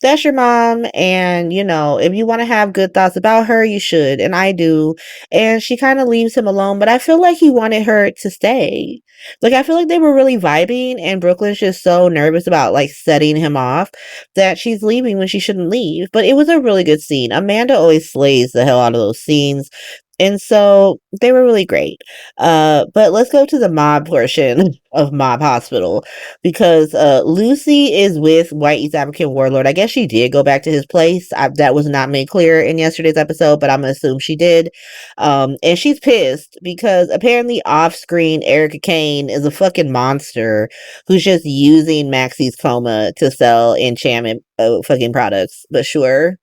Speaker 1: that's your mom. And, you know, if you want to have good thoughts about her, you should. And I do. And she kind of leaves him alone. But I feel like he wanted her to stay. Like, I feel like they were really vibing. And Brooklyn's just so nervous about, like, setting him off that she's leaving when she shouldn't leave. But it was a really good scene. Amanda always slays the hell out of those scenes. And so they were really great. But let's go to the mob portion of Mob Hospital, because Lucy is with White East African Warlord. I guess she did go back to his place. That was not made clear in yesterday's episode, but I'm gonna assume she did. And she's pissed because apparently off screen Erica Kane is a fucking monster who's just using Maxie's coma to sell enchantment fucking products. But sure.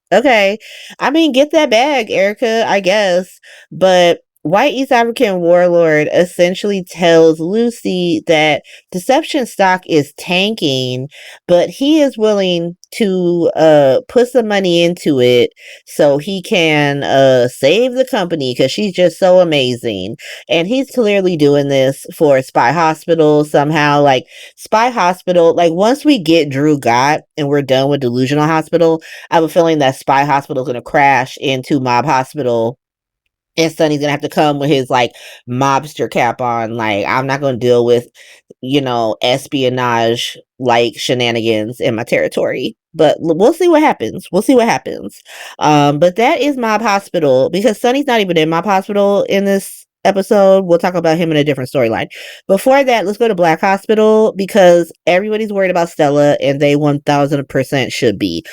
Speaker 1: Okay. I mean, get that bag, Erica, I guess. But White East African Warlord essentially tells Lucy that Deception stock is tanking, but he is willing to put some money into it so he can save the company because she's just so amazing. And he's clearly doing this for Spy Hospital somehow. Like, Spy Hospital, like, once we get Drew Gott and we're done with Delusional Hospital, I have a feeling that Spy Hospital is going to crash into Mob Hospital, and Sonny's gonna have to come with his like mobster cap on. Like, I'm not gonna deal with, you know, espionage like shenanigans in my territory. But we'll see what happens. We'll see what happens. But that is Mob Hospital, because Sonny's not even in Mob Hospital in this episode. We'll talk about him in a different storyline. Before that, let's go to Black Hospital, because everybody's worried about Stella, and they 1000% should be.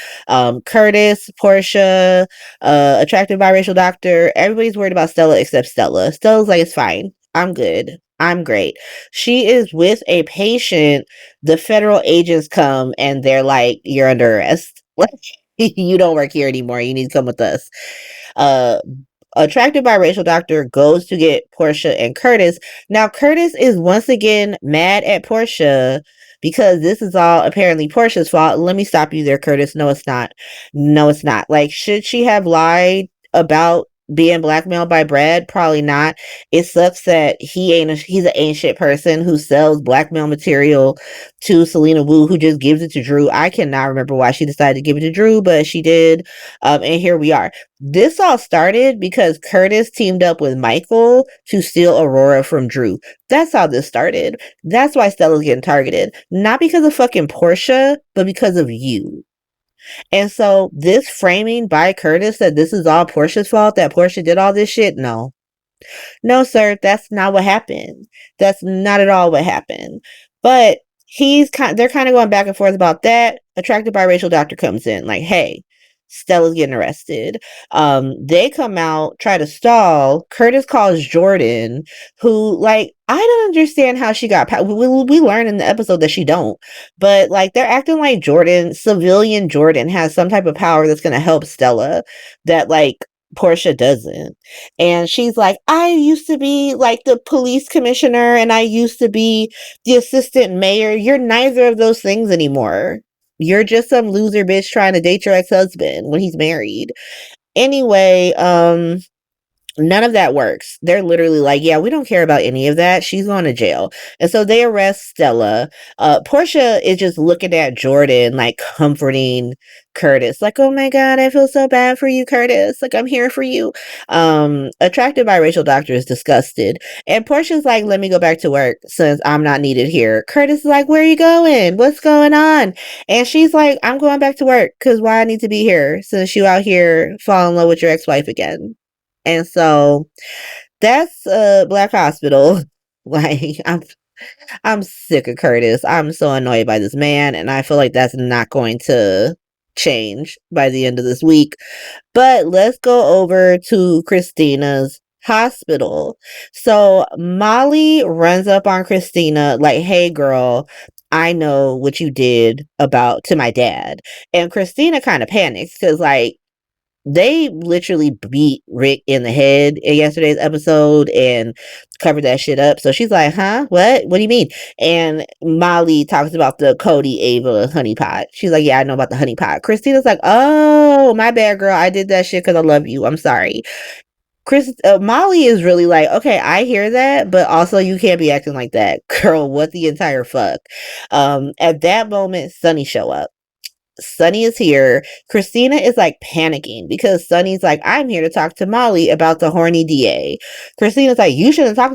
Speaker 1: Curtis, Portia, attractive biracial doctor. Everybody's worried about Stella except Stella. Stella's like, it's fine. I'm good. I'm great. She is with a patient. The federal agents come and they're like, you're under arrest. You don't work here anymore. You need to come with us. Uh, attractive biracial doctor goes to get Portia and Curtis. Now, Curtis is once again mad at Portia because this is all apparently Portia's fault. Let me stop you there, Curtis. No, it's not. No, it's not. Like, should she have lied about being blackmailed by Brad? Probably not. It sucks that he's an ancient person who sells blackmail material to Selena Wu, who just gives it to Drew. I cannot remember why she decided to give it to Drew, but she did. And here we are. This all started because Curtis teamed up with Michael to steal Aurora from Drew. That's how this started. That's why Stella's getting targeted. Not because of fucking Portia, but because of you. And so this framing by Curtis that this is all Portia's fault, that Portia did all this shit, no. No, sir, that's not what happened. That's not at all what happened. But they're kind of going back and forth about that. Attracted biracial doctor comes in, like, hey, Stella's getting arrested. They come out, try to stall. Curtis calls Jordan, who, like, I don't understand how she got we learn in the episode that she don't. But, like, they're acting like civilian Jordan has some type of power that's going to help Stella that, like, Portia doesn't. And she's like, I used to be like the police commissioner and I used to be the assistant mayor. You're neither of those things anymore. You're just some loser bitch trying to date your ex-husband when he's married. Anyway, none of that works. They're literally like, yeah, we don't care about any of that. She's going to jail. And so they arrest Stella. Portia is just looking at Jordan, like comforting Curtis. Like, oh my God, I feel so bad for you, Curtis. Like, I'm here for you. Attracted biracial doctor is disgusted. And Portia's like, let me go back to work since I'm not needed here. Curtis is like, where are you going? What's going on? And she's like, I'm going back to work because why I need to be here since you out here fall in love with your ex-wife again. And so that's Black Hospital. Like, I'm sick of Curtis. I'm so annoyed by this man, and I feel like that's not going to change by the end of this week. But let's go over to Christina's hospital. So Molly runs up on Christina like, hey girl, I know what you did to my dad. And Christina kind of panics because, like, they literally beat Rick in the head in yesterday's episode and covered that shit up. So she's like, huh? What do you mean? And Molly talks about the Cody Ava honeypot. She's like, yeah, I know about the honeypot. Christina's like, oh, my bad, girl. I did that shit because I love you. I'm sorry. Molly is really like, okay, I hear that, but also you can't be acting like that. Girl, what the entire fuck? At that moment, Sunny show up. Sunny is here. Christina is like panicking because Sunny's like, I'm here to talk to Molly about the horny DA. Christina's like, you shouldn't talk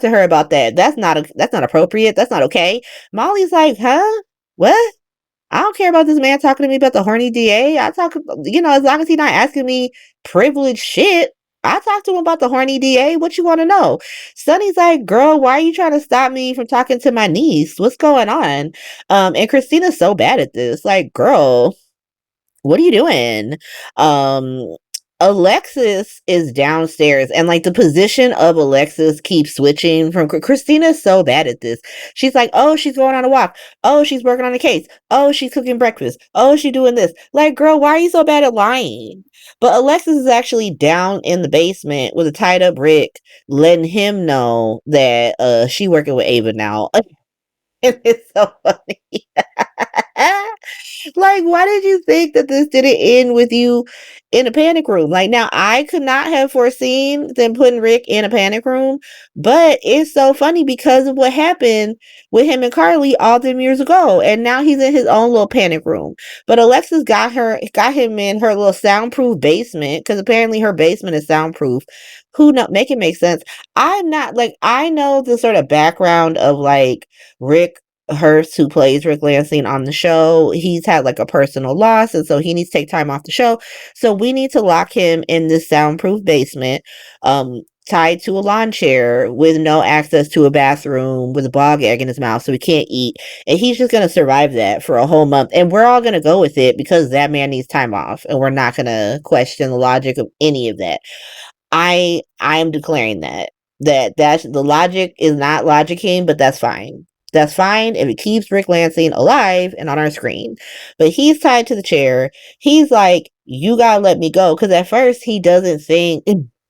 Speaker 1: to her about that. That's not appropriate. That's not okay. Molly's like, huh? What? I don't care about this man talking to me about the horny DA. I talk, as long as he's not asking me privileged shit. I talk to him about the horny DA. What you want to know? Sunny's like, girl, why are you trying to stop me from talking to my niece? What's going on? And Christina's so bad at this. Like, girl, what are you doing? Um, Alexis is downstairs, and like the position of Alexis keeps switching from Christina's so bad at this. She's like, oh, she's going on a walk. Oh, she's working on a case. Oh, she's cooking breakfast. Oh, she's doing this. Like, girl, why are you so bad at lying? But Alexis is actually down in the basement with a tied up Rick, letting him know that she working with Ava now. It's so funny. Like, why did you think that this didn't end with you in a panic room? Like, now I could not have foreseen them putting Rick in a panic room, but it's so funny because of what happened with him and Carly all them years ago, and now he's in his own little panic room. But Alexis got him in her little soundproof basement because apparently her basement is soundproof. Who know? Make it make sense. I'm not like I know the sort of background of like Rick Hurst, who plays Ric Lansing on the show. He's had like a personal loss, and so he needs to take time off the show. So we need to lock him in this soundproof basement, tied to a lawn chair with no access to a bathroom, with a bog egg in his mouth, so he can't eat. And he's just gonna survive that for a whole month. And we're all gonna go with it because that man needs time off, and we're not gonna question the logic of any of that. I am declaring that's the logic is not logicking, but that's fine. That's fine if it keeps Ric Lansing alive and on our screen. But he's tied to the chair. He's like, you gotta let me go. Because at first he doesn't think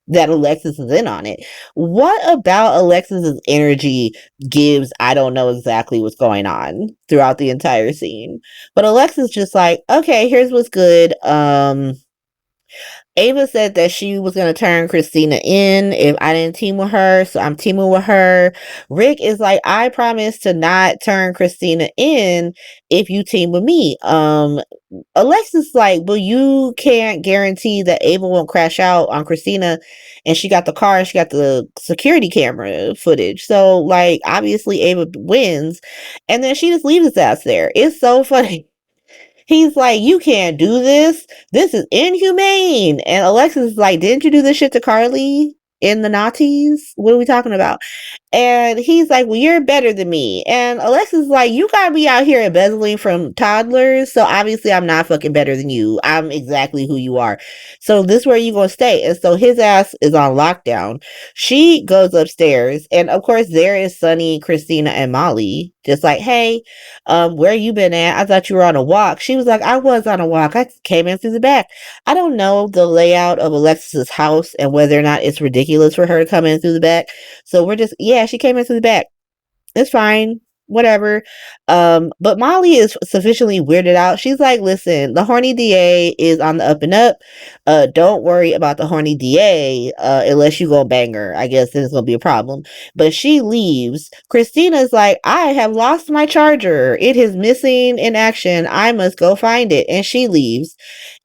Speaker 1: that Alexis is in on it. What about Alexis's energy gives I don't know exactly what's going on throughout the entire scene. But Alexis just like, okay, here's what's good. Ava said that she was going to turn Christina in if I didn't team with her, so I'm teaming with her. Rick is like, I promise to not turn Christina in if you team with me. Alexis like, well, you can't guarantee that Ava won't crash out on Christina, and she got the car and she got the security camera footage. So like, obviously Ava wins, and then she just leaves his ass there. It's so funny. He's like, you can't do this. This is inhumane. And Alexis is like, didn't you do this shit to Carly in the Nazis? What are we talking about? And he's like, well, you're better than me. And Alexis is like, you gotta be out here embezzling from toddlers. So obviously I'm not fucking better than you. I'm exactly who you are. So this is where you gonna stay. And so his ass is on lockdown. She goes upstairs. And of course there is Sunny, Christina, and Molly. Just like, hey, where you been at? I thought you were on a walk. She was like, I was on a walk. I came in through the back. I don't know the layout of Alexis's house and whether or not it's ridiculous for her to come in through the back. So we're just, yeah, she came in through the back. It's fine. Whatever. But Molly is sufficiently weirded out. She's like, listen, the horny DA is on the up and up. Don't worry about the horny DA, unless you go bang her. I guess then it's gonna be a problem. But she leaves. Christina's like, I have lost my charger. It is missing in action. I must go find it. And she leaves.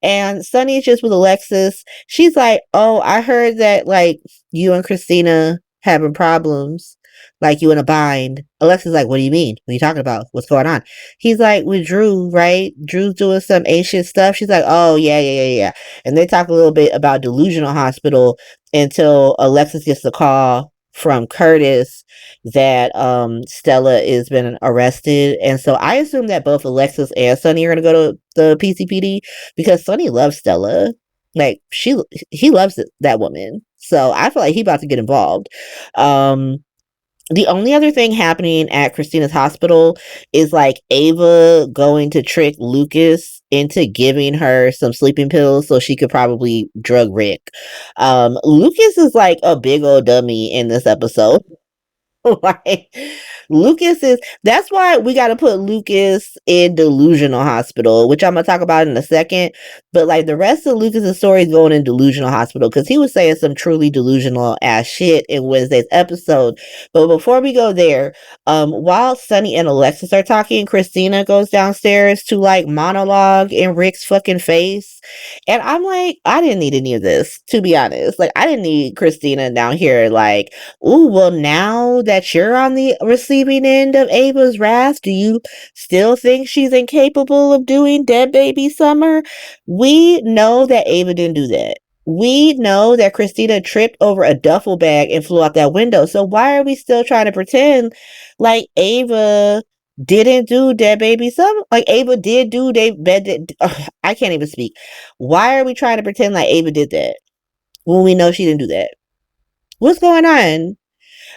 Speaker 1: And Sunny's just with Alexis. She's like, oh, I heard that like you and Christina having problems, like you in a bind. Alexa's like, what do you mean? What are you talking about? What's going on? He's like, with Drew, right? Drew's doing some ancient stuff. She's like, oh, yeah. And they talk a little bit about Delusional Hospital until Alexis gets the call from Curtis that Stella has been arrested. And so I assume that both Alexis and Sunny are going to go to the PCPD because Sunny loves Stella. Like, he loves that woman. So I feel like he about to get involved. The only other thing happening at Christina's hospital is like Ava going to trick Lucas into giving her some sleeping pills so she could probably drug Rick. Lucas is like a big old dummy in this episode. Like Lucas is that's why we got to put Lucas in delusional hospital, which I'm gonna talk about in a second. But like the rest of Lucas's story is going in delusional hospital because he was saying some truly delusional ass shit in Wednesday's episode. But before we go there, while Sunny and Alexis are talking, Christina goes downstairs to like monologue in Rick's fucking face. And I'm like, I didn't need any of this, to be honest. Like, I didn't need Christina down here, like, ooh, well, now that you're on the receiving end of Ava's wrath, do you still think she's incapable of doing Dead Baby Summer? We know that Ava didn't do that. We know that Christina tripped over a duffel bag and flew out that window. So why are we still trying to pretend like Ava didn't do Dead Baby Summer? Like Ava did do I can't even speak. Why are we trying to pretend like Ava did that when we know she didn't do that? What's going on?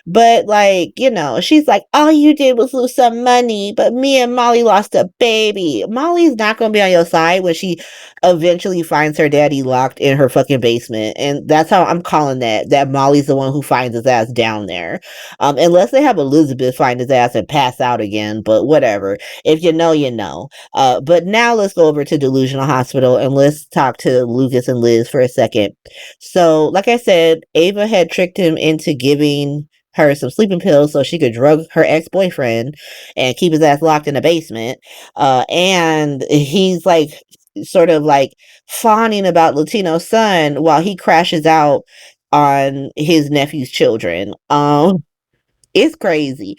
Speaker 1: But like, you know, she's like, all you did was lose some money, but me and Molly lost a baby. Molly's not gonna be on your side when she eventually finds her daddy locked in her fucking basement. And that's how I'm calling that. That Molly's the one who finds his ass down there. Unless they have Elizabeth find his ass and pass out again, but whatever. If you know, you know. But now let's go over to Delusional Hospital and let's talk to Lucas and Liz for a second. So, like I said, Ava had tricked him into giving her some sleeping pills so she could drug her ex-boyfriend and keep his ass locked in the basement. And he's like sort of like fawning about Latino's son while he crashes out on his nephew's children. It's crazy.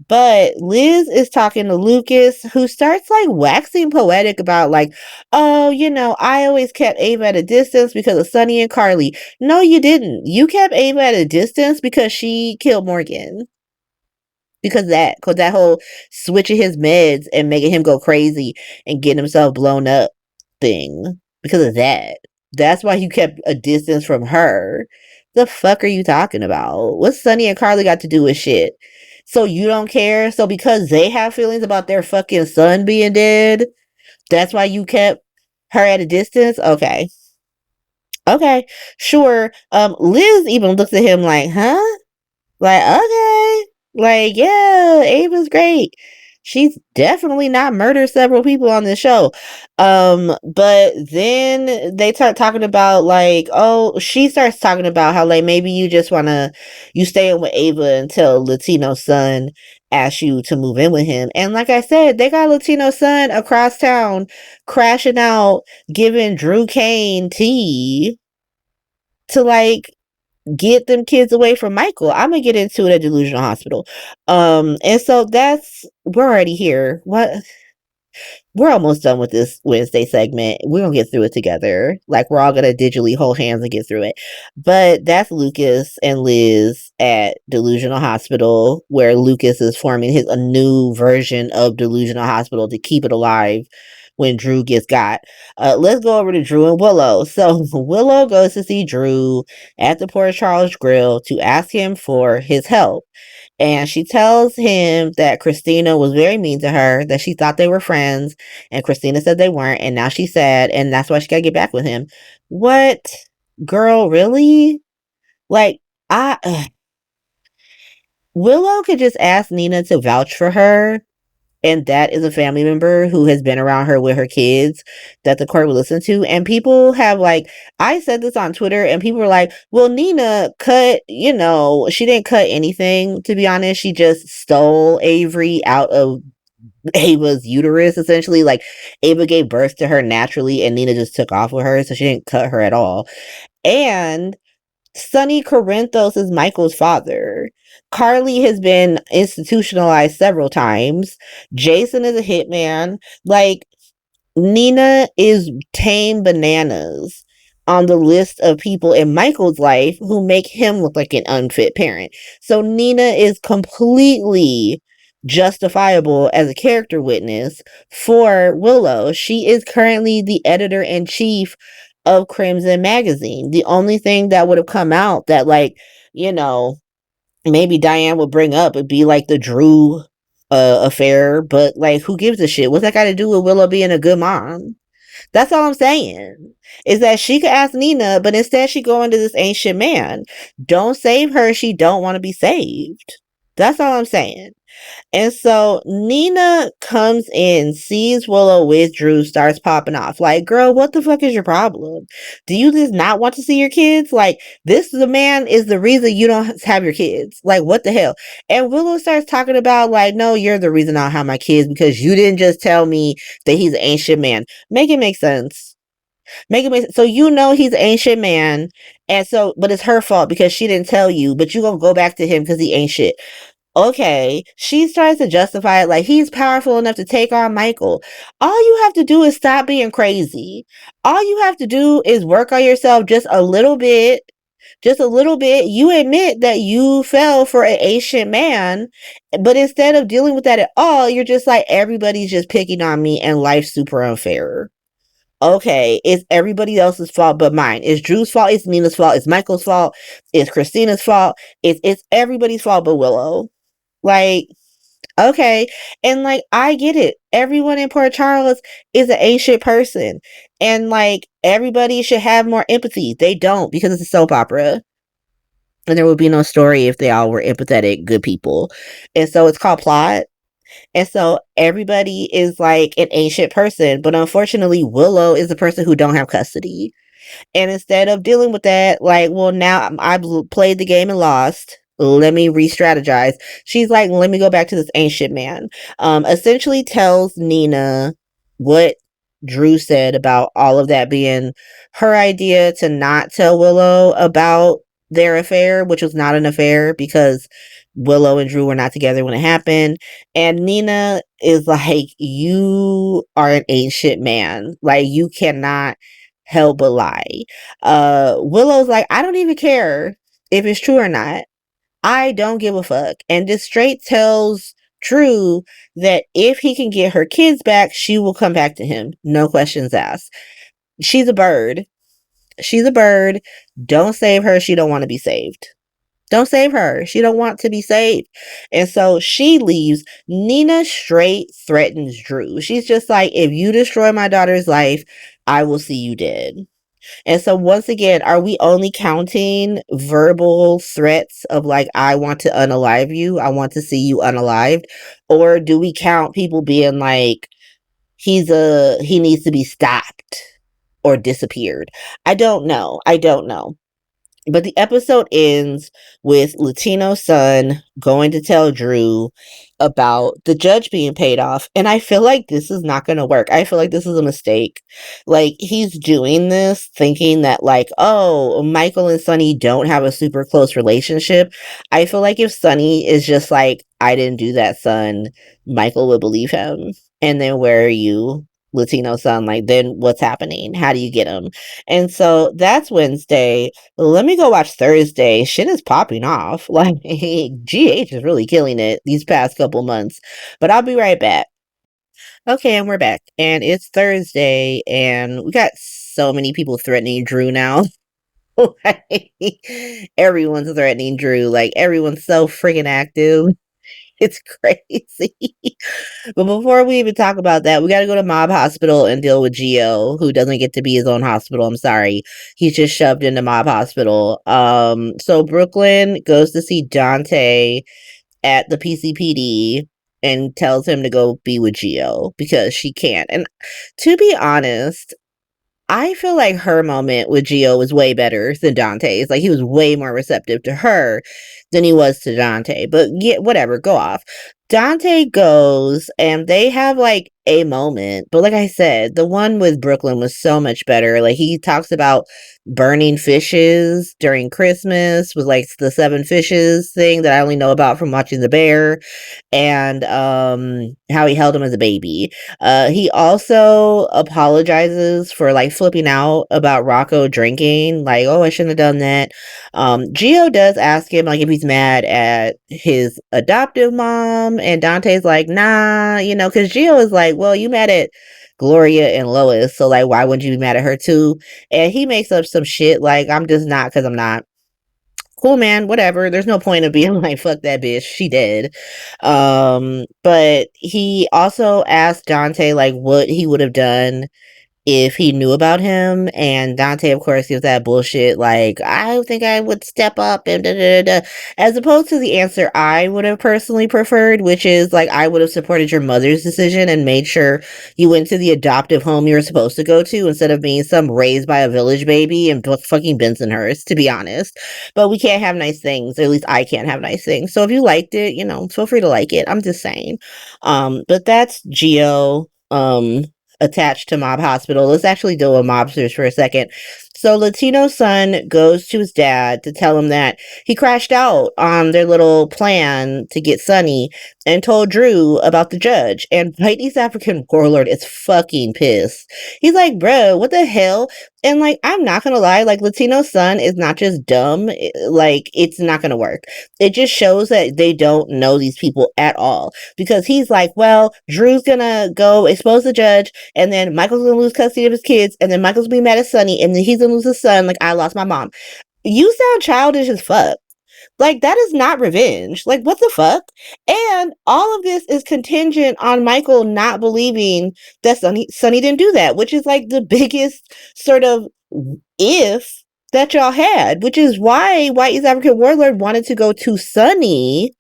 Speaker 1: But Liz is talking to Lucas, who starts like waxing poetic about like, oh, you know, I always kept Ava at a distance because of Sonny and Carly. No, you didn't. You kept Ava at a distance because she killed Morgan. Because that whole switching his meds and making him go crazy and getting himself blown up thing. Because of that. That's why you kept a distance from her. The fuck are you talking about? What's Sonny and Carly got to do with shit? So you don't care? So because they have feelings about their fucking son being dead, that's why you kept her at a distance? Okay. Okay. Sure. Liz even looks at him like, huh? Like, okay. Like, yeah, Ava's great. She's definitely not murdered several people on this show. But then they start talking about like, oh, she starts talking about how like maybe you stay in with Ava until Latino's son asks you to move in with him. And like I said, they got Latino's son across town crashing out, giving Drew Kane tea to like get them kids away from Michael. I'm gonna get into it at Delusional Hospital. And so we're already here. We're almost done with this Wednesday segment. We're gonna get through it together. Like we're all gonna digitally hold hands and get through it. But that's Lucas and Liz at Delusional Hospital, where Lucas is forming a new version of Delusional Hospital to keep it alive when Drew gets got. Let's go over to Drew and Willow. So Willow goes to see Drew at the Port Charles Grill to ask him for his help. And she tells him that Christina was very mean to her, that she thought they were friends, and Christina said they weren't, and now she's sad, and that's why she gotta get back with him. What? Girl, really? Like, Willow could just ask Nina to vouch for her, and that is a family member who has been around her with her kids that the court will listen to. And people have like, I said this on Twitter, and people were like, well, Nina she didn't cut anything, to be honest. She just stole Avery out of Ava's uterus, essentially. Like, Ava gave birth to her naturally, and Nina just took off with her, so she didn't cut her at all. And Sonny Corinthos is Michael's father. Carly has been institutionalized several times. Jason is a hitman. Like, Nina is tame bananas on the list of people in Michael's life who make him look like an unfit parent. So Nina is completely justifiable as a character witness for Willow. She is currently the editor-in-chief of Crimson Magazine. The only thing that would have come out that, like, maybe Diane would bring up would be like the Drew affair, but like, who gives a shit? What's that got to do with Willow being a good mom? That's all I'm saying. Is that she could ask Nina, but instead she go into this ancient man. Don't save her. She don't want to be saved. That's all I'm saying. And so Nina comes in, sees Willow with Drew, starts popping off. Like, girl, what the fuck is your problem? Do you just not want to see your kids? Like, this the man is the reason you don't have your kids. Like, what the hell? And Willow starts talking about, like, no, you're the reason I don't have my kids because you didn't just tell me that he's an ancient man. Make it make sense. Make it make sense. So you know he's an ancient man, and so, but it's her fault because she didn't tell you, but you gonna go back to him because he ain't shit. Okay, she tries to justify it like he's powerful enough to take on Michael. All you have to do is stop being crazy. All you have to do is work on yourself just a little bit. Just a little bit. You admit that you fell for an ancient man, but instead of dealing with that at all, you're just like, everybody's just picking on me and life's super unfair. Okay, it's everybody else's fault but mine. It's Drew's fault, it's Nina's fault, it's Michael's fault, it's Christina's fault, it's everybody's fault but Willow. Like, okay. And like, I get it. Everyone in Port Charles is an ancient person. And like, everybody should have more empathy. They don't because it's a soap opera. And there would be no story if they all were empathetic, good people. And so it's called plot. And so everybody is like an ancient person. But unfortunately, Willow is the person who don't have custody. And instead of dealing with that, like, well, now I played the game and lost. Let me re-strategize. She's like, let me go back to this ancient man. Essentially tells Nina what Drew said about all of that being her idea to not tell Willow about their affair, which was not an affair because Willow and Drew were not together when it happened. And Nina is like, you are an ancient man. Like, you cannot help but lie. Willow's like, I don't even care if it's true or not. I don't give a fuck. And just straight tells Drew that if he can get her kids back, she will come back to him. No questions asked. She's a bird. She's a bird. Don't save her. She don't want to be saved. Don't save her. She don't want to be saved. And so she leaves. Nina straight threatens Drew. She's just like, if you destroy my daughter's life, I will see you dead. And so once again, are we only counting verbal threats of like, I want to unalive you, I want to see you unalived? Or do we count people being like, he needs to be stopped or disappeared? I don't know. I don't know. But the episode ends with Latino's son going to tell Drew about the judge being paid off. And I feel like this is not going to work. I feel like this is a mistake. Like, he's doing this thinking that, like, oh, Michael and Sonny don't have a super close relationship. I feel like if Sonny is just like, I didn't do that, son, Michael would believe him. And then where are you? Latino son, like, then what's happening? How do you get him? And so that's Wednesday. Let me go watch Thursday. Shit is popping off. Like, GH is really killing it these past couple months. But I'll be right back. Okay, and we're back. And it's Thursday, and we got so many people threatening Drew now. Like, everyone's threatening Drew. Like, everyone's so freaking active. It's crazy. But before we even talk about that, we got to go to Mob Hospital and deal with Gio, who doesn't get to be his own hospital. I'm sorry. He's just shoved into Mob Hospital. So Brooklyn goes to see Dante at the PCPD and tells him to go be with Gio because she can't. And to be honest, I feel like her moment with Gio was way better than Dante's. Like, he was way more receptive to her than he was to Dante. But yeah, whatever, go off. Dante goes and they have like a moment. But like I said, the one with Brooklyn was so much better. Like, he talks about burning fishes during Christmas with like the 7 fishes thing that I only know about from watching The Bear, and how he held him as a baby. He also apologizes for like flipping out about Rocco drinking, like, oh, I shouldn't have done that. Gio does ask him like if he's mad at his adoptive mom, and Dante's like, nah, you know, because Gio is like, well, you mad at Gloria and Lois, so like, why wouldn't you be mad at her too? And he makes up some shit like, I'm just not because I'm not. Cool, man, whatever. There's no point of being like, fuck that bitch, she dead. But he also asked Dante like what he would have done if he knew about him. And Dante, of course, gives that bullshit, like, I think I would step up and da da da, as opposed to the answer I would have personally preferred, which is like, I would have supported your mother's decision and made sure you went to the adoptive home you were supposed to go to instead of being some raised by a village baby and fucking Bensonhurst, to be honest. But we can't have nice things, or at least I can't have nice things. So if you liked it, feel free to like it. I'm just saying. But that's Geo. Attached to Mob Hospital. Let's actually deal with mobsters for a second. So Latino's son goes to his dad to tell him that he crashed out on their little plan to get Sonny and told Drew about the judge. And White East African Warlord is fucking pissed. He's like, bro, what the hell? And like, I'm not gonna lie, like, Latino's son is not just dumb, like, it's not gonna work. It just shows that they don't know these people at all. Because he's like, well, Drew's gonna go expose the judge, and then Michael's gonna lose custody of his kids, and then Michael's gonna be mad at Sonny, and then he's gonna lose his son, like, I lost my mom. You sound childish as fuck. Like, that is not revenge. Like, what the fuck? And all of this is contingent on Michael not believing that Sonny didn't do that, which is like the biggest sort of if that y'all had, which is why White East African Warlord wanted to go to Sonny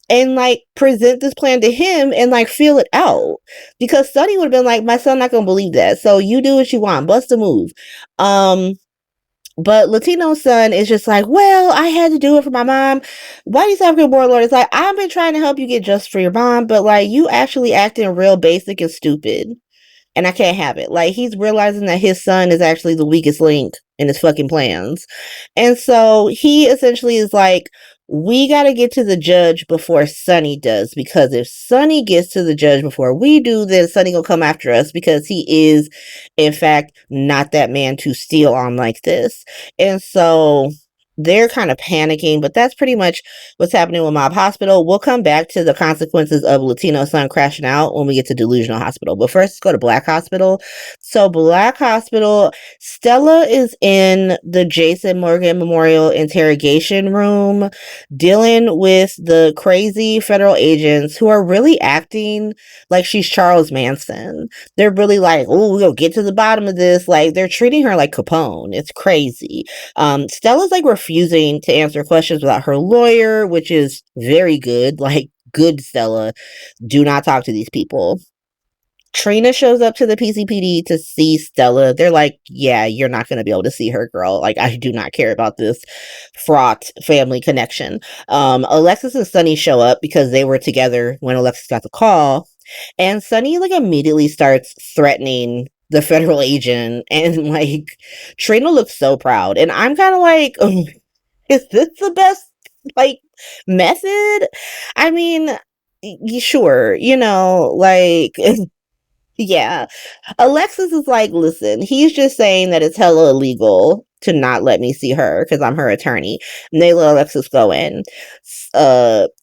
Speaker 1: and like present this plan to him and like feel it out, because Sonny would have been like, my son not gonna believe that, so you do what you want, bust a move. But Latino's son is just like, well, I had to do it for my mom. White East African Warlord is like, I've been trying to help you get justice for your mom, but like, you actually acting real basic and stupid, and I can't have it. Like, he's realizing that his son is actually the weakest link in his fucking plans. And so he essentially is like, we got to get to the judge before Sonny does, because if Sonny gets to the judge before we do, then Sonny will come after us, because he is, in fact, not that man to steal on like this. And so they're kind of panicking, but that's pretty much what's happening with Mob Hospital. We'll come back to the consequences of Latino's son crashing out when we get to Delusional Hospital. But first, let's go to Black Hospital. So Black Hospital, Stella is in the Jason Morgan Memorial interrogation room dealing with the crazy federal agents who are really acting like she's Charles Manson. They're really like, oh, we'll get to the bottom of this. Like, they're treating her like Capone. It's crazy. Stella's like refusing to answer questions without her lawyer, which is very good. Like, good Stella. Do not talk to these people. Trina shows up to the PCPD to see Stella. They're like, yeah, you're not going to be able to see her, girl. Like, I do not care about this fraught family connection. Alexis and Sonny show up because they were together when Alexis got the call. And Sonny, like, immediately starts threatening the federal agent. And, like, Trina looks so proud. And I'm kind of like, is this the best, like, method? I mean, sure, like... Yeah. Alexis is like, listen, he's just saying that it's hella illegal to not let me see her because I'm her attorney. And they let Alexis go in.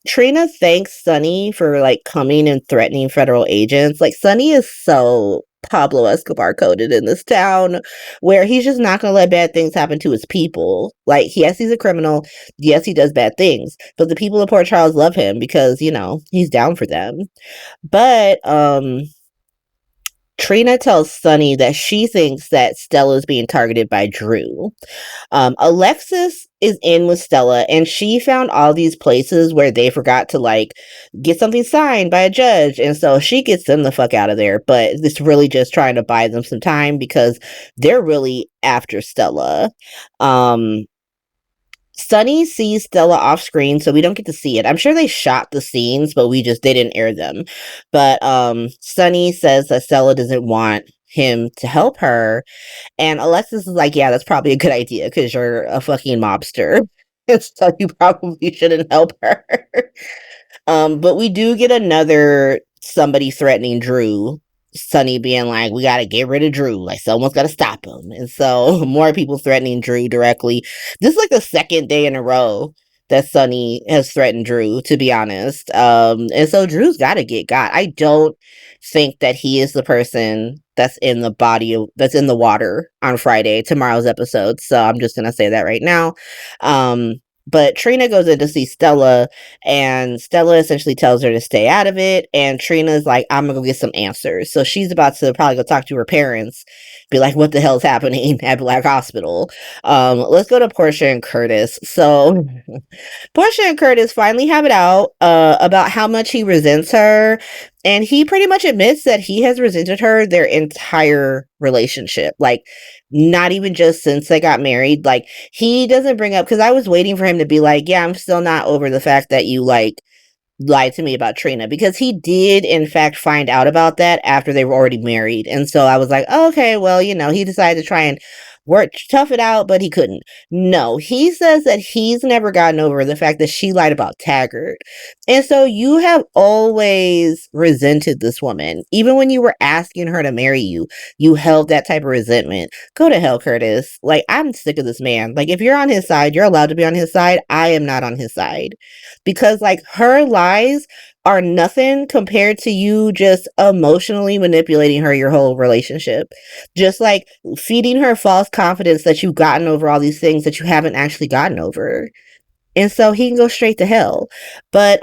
Speaker 1: Trina thanks Sonny for like coming and threatening federal agents. Like, Sonny is so Pablo Escobar coded in this town, where he's just not going to let bad things happen to his people. Like, yes, he's a criminal. Yes, he does bad things. But the people of Port Charles love him because, he's down for them. But, Trina tells Sonny that she thinks that Stella is being targeted by Drew. Alexis is in with Stella, and she found all these places where they forgot to like get something signed by a judge, and so she gets them the fuck out of there. But it's really just trying to buy them some time because they're really after Stella. Sonny sees Stella off screen, so we don't get to see it. I'm sure they shot the scenes, but they didn't air them. But Sonny says that Stella doesn't want him to help her, and Alexis is like, yeah, that's probably a good idea because you're a fucking mobster. So you probably shouldn't help her. But we do get another somebody threatening Drew. Sonny being like, we gotta get rid of Drew. Like, someone's gotta stop him. And so more people threatening Drew directly. This is like the second day in a row that Sonny has threatened Drew, to be honest. And so Drew's gotta get got. I don't think that he is the person that's in the water on Friday, tomorrow's episode. So I'm just gonna say that right now. But Trina goes in to see Stella, and Stella essentially tells her to stay out of it. And Trina's like, I'm gonna go get some answers. So she's about to probably go talk to her parents, be like, what the hell's happening at Black Hospital? Let's go to Portia and Curtis. So Portia and Curtis finally have it out about how much he resents her. And he pretty much admits that he has resented her their entire relationship. Like, not even just since they got married. Like, he doesn't bring up, because I was waiting for him to be like, yeah, I'm still not over the fact that you, like, lied to me about Trina, because he did in fact find out about that after they were already married. And so I was like, oh, okay, well, he decided to try and tough it out, but he couldn't. No, he says that he's never gotten over the fact that she lied about Taggart. And so you have always resented this woman. Even when you were asking her to marry you, you held that type of resentment. Go to hell, Curtis. Like, I'm sick of this man. Like, if you're on his side, you're allowed to be on his side. I am not on his side. Because, like, her lies are nothing compared to you just emotionally manipulating her your whole relationship. Just like feeding her false confidence that you've gotten over all these things that you haven't actually gotten over. And so he can go straight to hell. But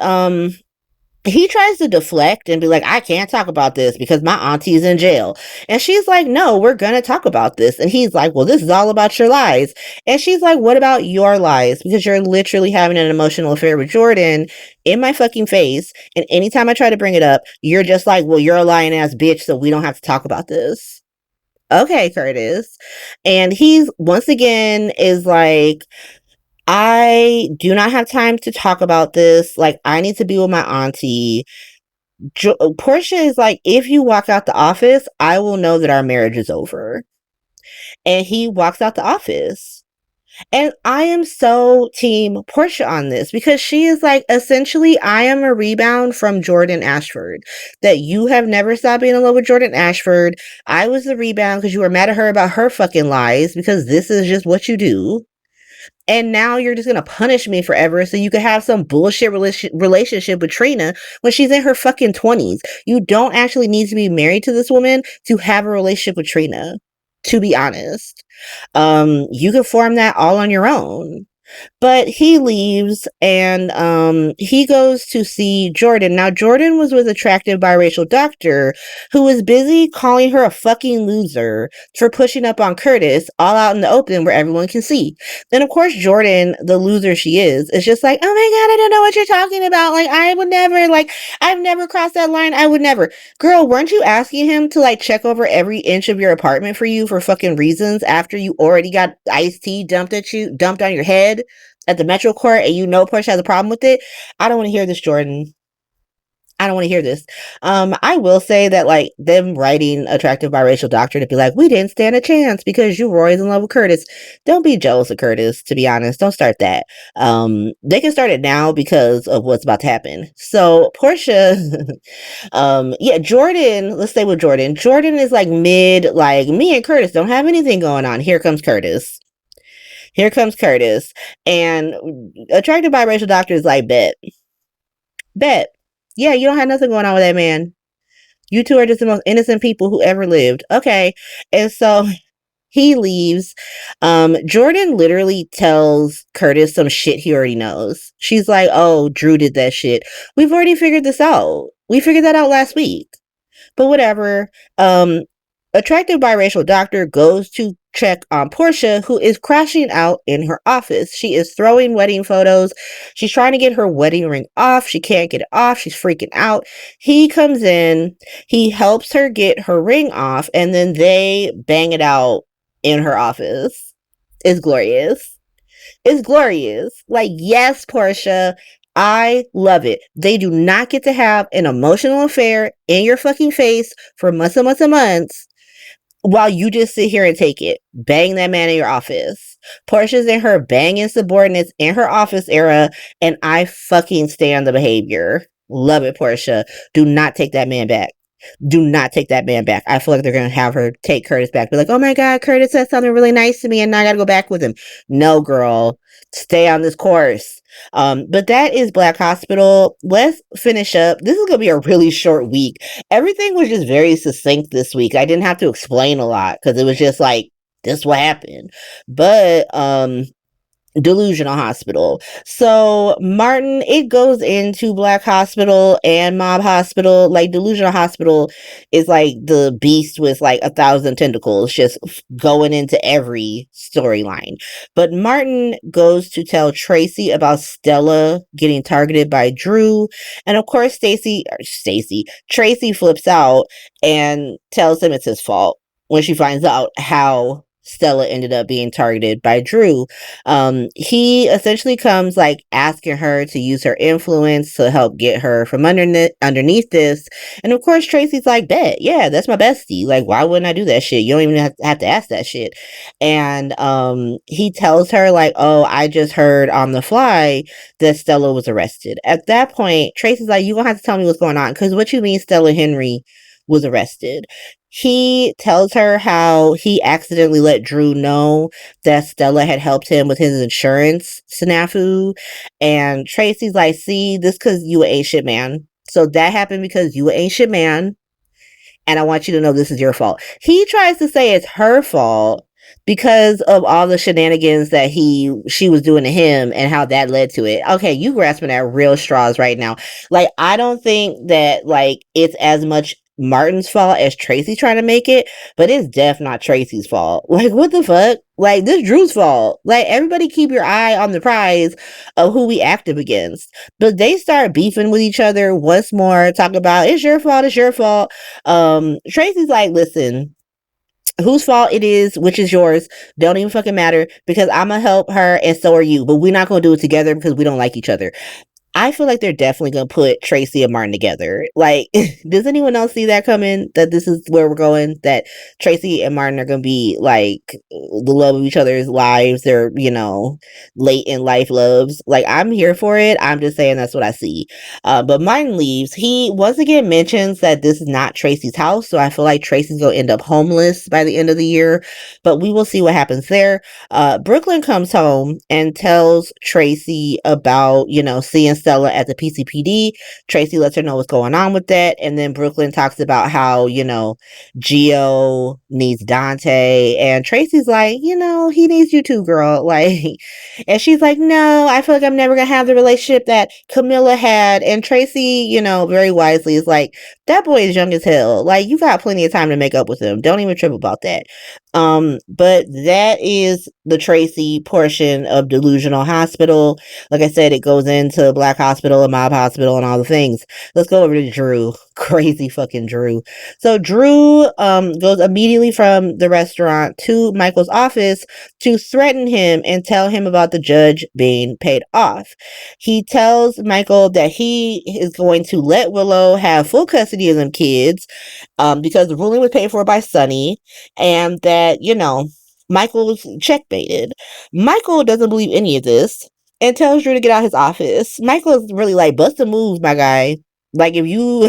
Speaker 1: he tries to deflect and be like, I can't talk about this because my auntie's in jail. And she's like, no, we're going to talk about this. And he's like, well, this is all about your lies. And she's like, what about your lies? Because you're literally having an emotional affair with Jordan in my fucking face. And anytime I try to bring it up, you're just like, well, you're a lying ass bitch, so we don't have to talk about this. Okay, Curtis. And he's once again is like, I do not have time to talk about this. Like, I need to be with my auntie. Portia is like, if you walk out the office, I will know that our marriage is over. And he walks out the office. And I am so team Portia on this, because she is like, essentially, I am a rebound from Jordan Ashford. That you have never stopped being in love with Jordan Ashford. I was the rebound because you were mad at her about her fucking lies, because this is just what you do. And now you're just gonna punish me forever so you can have some bullshit relationship with Trina when she's in her fucking 20s. You don't actually need to be married to this woman to have a relationship with Trina, to be honest. You can form that all on your own. But he leaves, and he goes to see Jordan. Now, Jordan was with attractive biracial doctor who was busy calling her a fucking loser for pushing up on Curtis all out in the open where everyone can see. Then, of course, Jordan, the loser she is just like, oh my God, I don't know what you're talking about. Like, I would never, like, I've never crossed that line. I would never. Girl, weren't you asking him to, like, check over every inch of your apartment for you for fucking reasons after you already got iced tea dumped on your head at the Metro Court, and Portia has a problem with it? I don't want to hear this, Jordan. I don't want to hear this. I will say that, like, them writing attractive biracial doctor to be like, we didn't stand a chance because you Roy's in love with Curtis. Don't be jealous of Curtis, to be honest. Don't start that. They can start it now because of what's about to happen. So Portia, yeah, Jordan, let's stay with Jordan. Jordan is like mid, like, me and Curtis don't have anything going on. Here comes Curtis. Here comes Curtis. And attractive biracial doctor is like, bet. Bet. Yeah, you don't have nothing going on with that man. You two are just the most innocent people who ever lived. Okay. And so he leaves. Jordan literally tells Curtis some shit he already knows. She's like, oh, Drew did that shit. We've already figured this out. We figured that out last week. But whatever. Attractive biracial doctor goes to check on Portia, who is crashing out in her office. She is throwing wedding photos. She's trying to get her wedding ring off. She can't get it off. She's freaking out. He comes in. He helps her get her ring off, and then they bang it out in her office. It's glorious. It's glorious. Like, yes, Portia, I love it. They do not get to have an emotional affair in your fucking face for months and months and months while you just sit here and take it. Bang that man in your office. Portia's in her banging subordinates in her office era, and I fucking stand the behavior. Love it, Portia. Do not take that man back. Do not take that man back. I feel like they're going to have her take Curtis back. Be like, oh my God, Curtis said something really nice to me and now I got to go back with him. No, girl. Stay on this course. But that is Black Hospital. Let's finish up. This is going to be a really short week. Everything was just very succinct this week. I didn't have to explain a lot because it was just like, this is what happened. But, delusional hospital. So Martin, it goes into Black Hospital and Mob Hospital. Like delusional hospital is like the beast with like 1,000 tentacles just going into every storyline. But Martin goes to tell Tracy about Stella getting targeted by Drew, and of course Tracy flips out and tells him it's his fault when she finds out how Stella ended up being targeted by Drew. He essentially comes like asking her to use her influence to help get her from underneath this. And of course, Tracy's like, bet, yeah, that's my bestie. Like, why wouldn't I do that shit? You don't even have to ask that shit. And he tells her, like, oh, I just heard on the fly that Stella was arrested. At that point, Tracy's like, you gonna have to tell me what's going on. Because what you mean Stella Henry was arrested? He tells her how he accidentally let Drew know that Stella had helped him with his insurance snafu. And Tracy's like, see, this because you an ain't shit man. So that happened because you an ain't shit man. And I want you to know this is your fault. He tries to say it's her fault because of all the shenanigans that she was doing to him and how that led to it. Okay, you grasping at real straws right now. Like, I don't think that like it's as much Martin's fault as Tracy trying to make it, but it's def not Tracy's fault. Like, what the fuck? Like, this Drew's fault. Like, everybody keep your eye on the prize of who we active against. But they start beefing with each other once more, talk about it's your fault. Tracy's like, listen, whose fault it is, which is yours, don't even fucking matter because I'm gonna help her and so are you, but we're not gonna do it together because we don't like each other. I feel like they're definitely gonna put Tracy and Martin together. Like, does anyone else see that coming? That this is where we're going? That Tracy and Martin are gonna be like the love of each other's lives. They're, late in life loves. Like, I'm here for it. I'm just saying that's what I see. But Martin leaves. He once again mentions that this is not Tracy's house, so I feel like Tracy's gonna end up homeless by the end of the year. But we will see what happens there. Brooklyn comes home and tells Tracy about, seeing Stella at the PCPD. Tracy lets her know what's going on with that. And then Brooklyn talks about how, Gio needs Dante. And Tracy's like, he needs you too, girl. Like, and she's like, no, I feel like I'm never going to have the relationship that Camilla had. And Tracy, very wisely is like, that boy is young as hell. Like, you got plenty of time to make up with him. Don't even trip about that. But that is the Tracy portion of Delusional Hospital. Like I said, it goes into Black Hospital and Mob Hospital and all the things. Let's go over to Drew. Crazy fucking Drew. So Drew goes immediately from the restaurant to Michael's office to threaten him and tell him about the judge being paid off. He tells Michael that he is going to let Willow have full custody of them kids because the ruling was paid for by Sonny, and that, Michael's checkbaited. Michael doesn't believe any of this and tells Drew to get out his office. Michael is really like, bust a move, my guy. Like, if you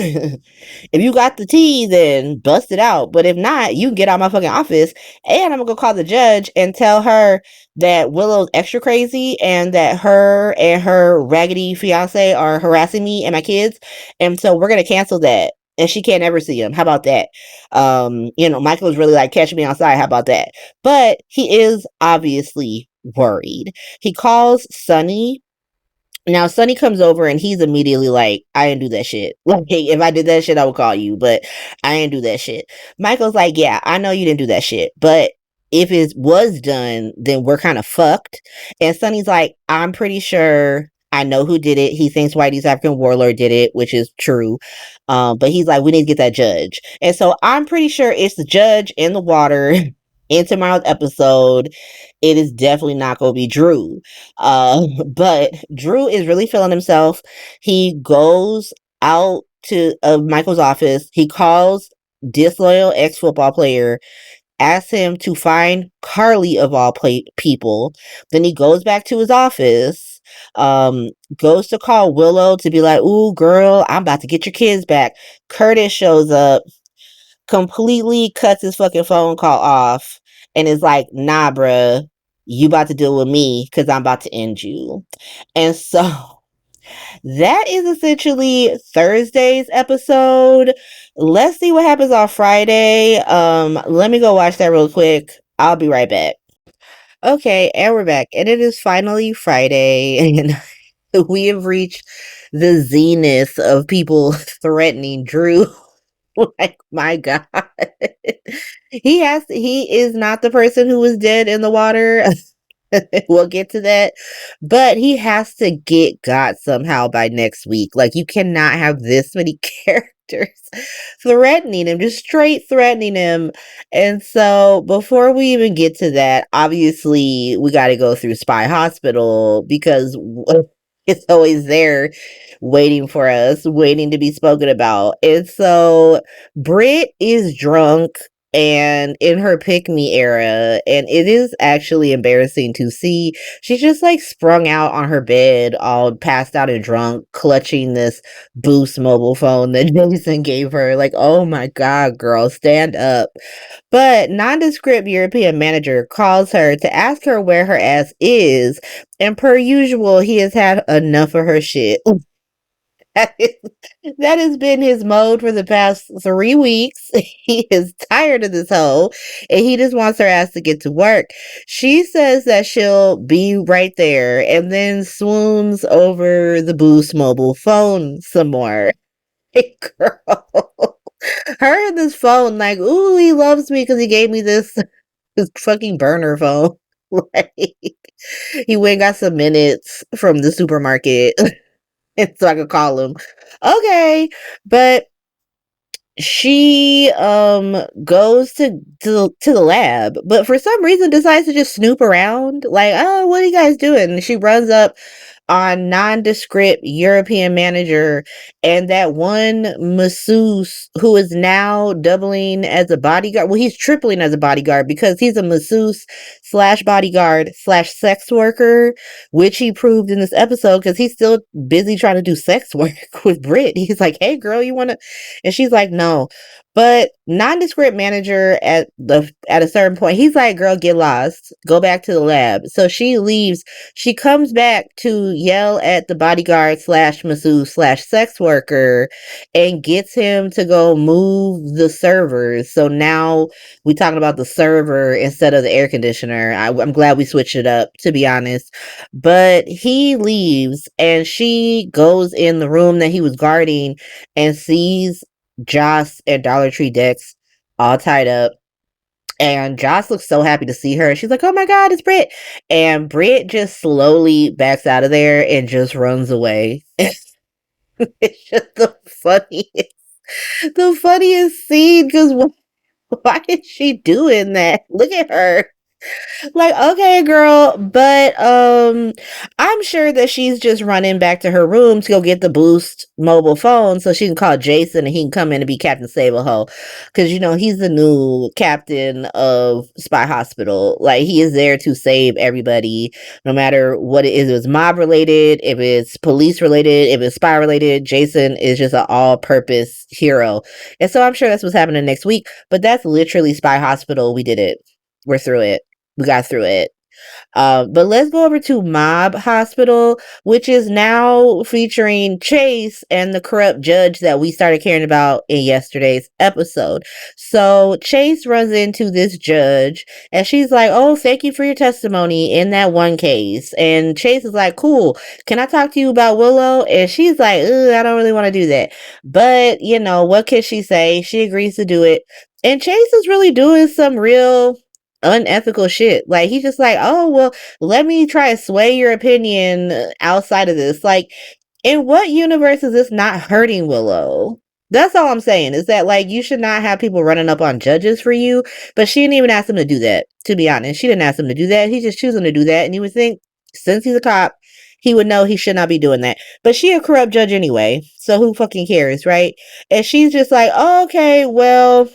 Speaker 1: if you got the tea, then bust it out. But if not, you can get out of my fucking office. And I'm gonna go call the judge and tell her that Willow's extra crazy and that her and her raggedy fiance are harassing me and my kids. And so we're gonna cancel that. And she can't ever see him. How about that? Michael's really like, catch me outside. How about that? But he is obviously worried. He calls Sonny. Now Sonny comes over and he's immediately like, I didn't do that shit. Like, hey, if I did that shit, I would call you, but I didn't do that shit. Michael's like, yeah, I know you didn't do that shit, but if it was done, then we're kind of fucked. And Sonny's like, I'm pretty sure I know who did it. He thinks Whitey's African warlord did it, which is true. But he's like, we need to get that judge. And so I'm pretty sure it's the judge in the water in tomorrow's episode. It is definitely not going to be Drew. But Drew is really feeling himself. He goes out to Michael's office. He calls disloyal ex-football player, asks him to find Carly of all people. Then he goes back to his office, goes to call Willow to be like, ooh, girl, I'm about to get your kids back. Curtis shows up, completely cuts his fucking phone call off, and is like, nah, bruh, you about to deal with me because I'm about to end you. And so that is essentially Thursday's episode. Let's see what happens on Friday. Let me go watch that real quick. I'll be right back. Okay, and we're back. And it is finally Friday, and we have reached the zenith of people threatening Drew. Like, my God. He is not the person who was dead in the water. We'll get to that. But he has to get got somehow by next week. Like, you cannot have this many characters threatening him, just straight threatening him. And so, before we even get to that, obviously, we got to go through Spy Hospital because it's always there waiting for us, waiting to be spoken about. And so, Britt is drunk and in her pick me era, and it is actually embarrassing to see. She's just like sprung out on her bed, all passed out and drunk, clutching this Boost mobile phone that Jason gave her. Like, oh my God, girl, stand up. But nondescript European manager calls her to ask her where her ass is, and per usual, he has had enough of her shit. That, is, that has been his mode for the past 3 weeks. He is tired of this hoe and he just wants her ass to get to work. She says that she'll be right there and then swoons over the Boost mobile phone some more. Hey, girl. Her and this phone, like, ooh, he loves me because he gave me this fucking burner phone. Like, he went and got some minutes from the supermarket. So I could call him. Okay, but she goes to the lab, but for some reason decides to just snoop around. Like, oh, what are you guys doing? And she runs up on nondescript European manager and that one masseuse who is now doubling as a bodyguard. Well, he's tripling as a bodyguard because he's a masseuse slash bodyguard slash sex worker, which he proved in this episode because he's still busy trying to do sex work with Britt. He's like, hey girl, you wanna, and she's like, no. But nondescript manager at a certain point, he's like, girl, get lost. Go back to the lab. So she leaves. She comes back to yell at the bodyguard slash masseuse slash sex worker and gets him to go move the servers. So now we talking about the server instead of the air conditioner. I'm glad we switched it up, to be honest. But he leaves and she goes in the room that he was guarding and sees Joss and Dollar Tree Dex all tied up. And Joss looks so happy to see her. She's like, oh my God, it's Britt. And Britt just slowly backs out of there and just runs away. It's just the funniest scene because why is she doing that? Look at her. Like, okay, girl, but I'm sure that she's just running back to her room to go get the Boost mobile phone so she can call Jason and he can come in and be Captain Save-A-Ho. Because, he's the new captain of Spy Hospital. Like, he is there to save everybody, no matter what it is. If it's mob related, if it's police related, if it's spy related, Jason is just an all-purpose hero. And so I'm sure that's what's happening next week. But that's literally Spy Hospital. We did it. We're through it. We got through it. But let's go over to Mob Hospital, which is now featuring Chase and the corrupt judge that we started caring about in yesterday's episode. So Chase runs into this judge and she's like, oh, thank you for your testimony in that one case. And Chase is like, cool. Can I talk to you about Willow? And she's like, I don't really want to do that. But, what can she say? She agrees to do it. And Chase is really doing some real unethical shit. Like, he's just like, oh, well, let me try to sway your opinion outside of this. Like, in what universe is this not hurting Willow? That's all I'm saying, is that, like, you should not have people running up on judges for you. But she didn't even ask him to do that, to be honest. She didn't ask him to do that. He's just choosing to do that. And you would think, since he's a cop, he would know he should not be doing that. But she a corrupt judge anyway. So who fucking cares, right? And she's just like, oh, okay, well,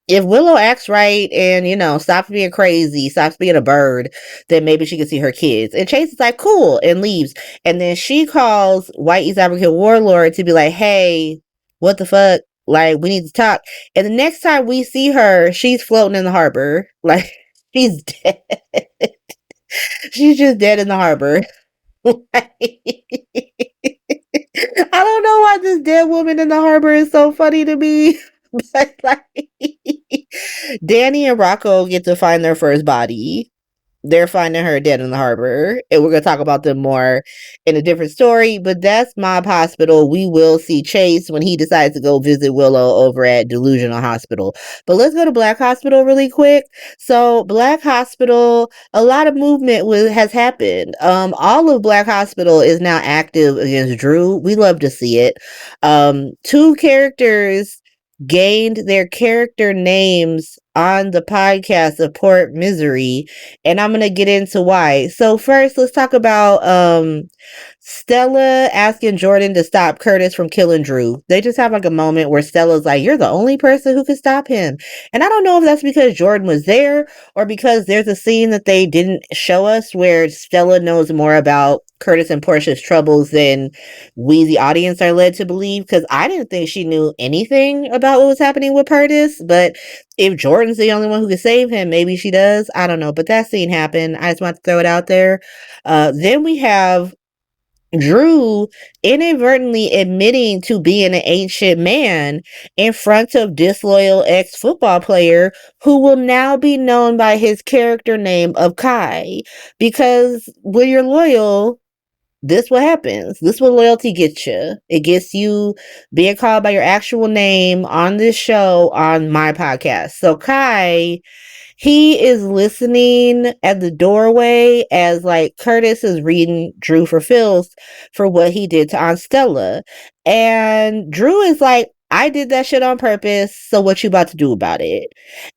Speaker 1: if Willow acts right and, stops being crazy, stops being a bird, then maybe she can see her kids. And Chase is like, cool, and leaves. And then she calls White East African Warlord to be like, hey, what the fuck? Like, we need to talk. And the next time we see her, she's floating in the harbor. Like, she's dead. She's just dead in the harbor. Like, I don't know why this dead woman in the harbor is so funny to me. But like, Danny and Rocco get to find their first body. they're finding her dead in the harbor. And we're going to talk about them more in a different story. But that's Mob Hospital. We will see Chase when he decides to go visit Willow over at Delusional Hospital. But let's go to Black Hospital really quick. So, Black Hospital, a lot of movement has happened. All of Black Hospital is now active against Drew. We love to see it. Two characters gained their character names on the podcast of Port Misery, and I'm gonna get into why. So first, let's talk about Stella asking Jordan to stop Curtis from killing Drew. They just have like a moment where Stella's like, "You're the only person who can stop him," and I don't know if that's because Jordan was there or because there's a scene that they didn't show us where Stella knows more about Curtis and Portia's troubles than we, the audience, are led to believe. Because I didn't think she knew anything about what was happening with Curtis, but if Jordan's the only one who could save him, maybe she does. I don't know, but that scene happened. I just want to throw it out there. Then we have Drew inadvertently admitting to being an ancient man in front of disloyal ex-football player who will now be known by his character name of Kai. Because when you're loyal, this what happens. This what loyalty gets you. It gets you being called by your actual name on this show on my podcast. So Kai, he is listening at the doorway as like Curtis is reading Drew for filth for what he did to Aunt Stella. And Drew is like, I did that shit on purpose, so what you about to do about it?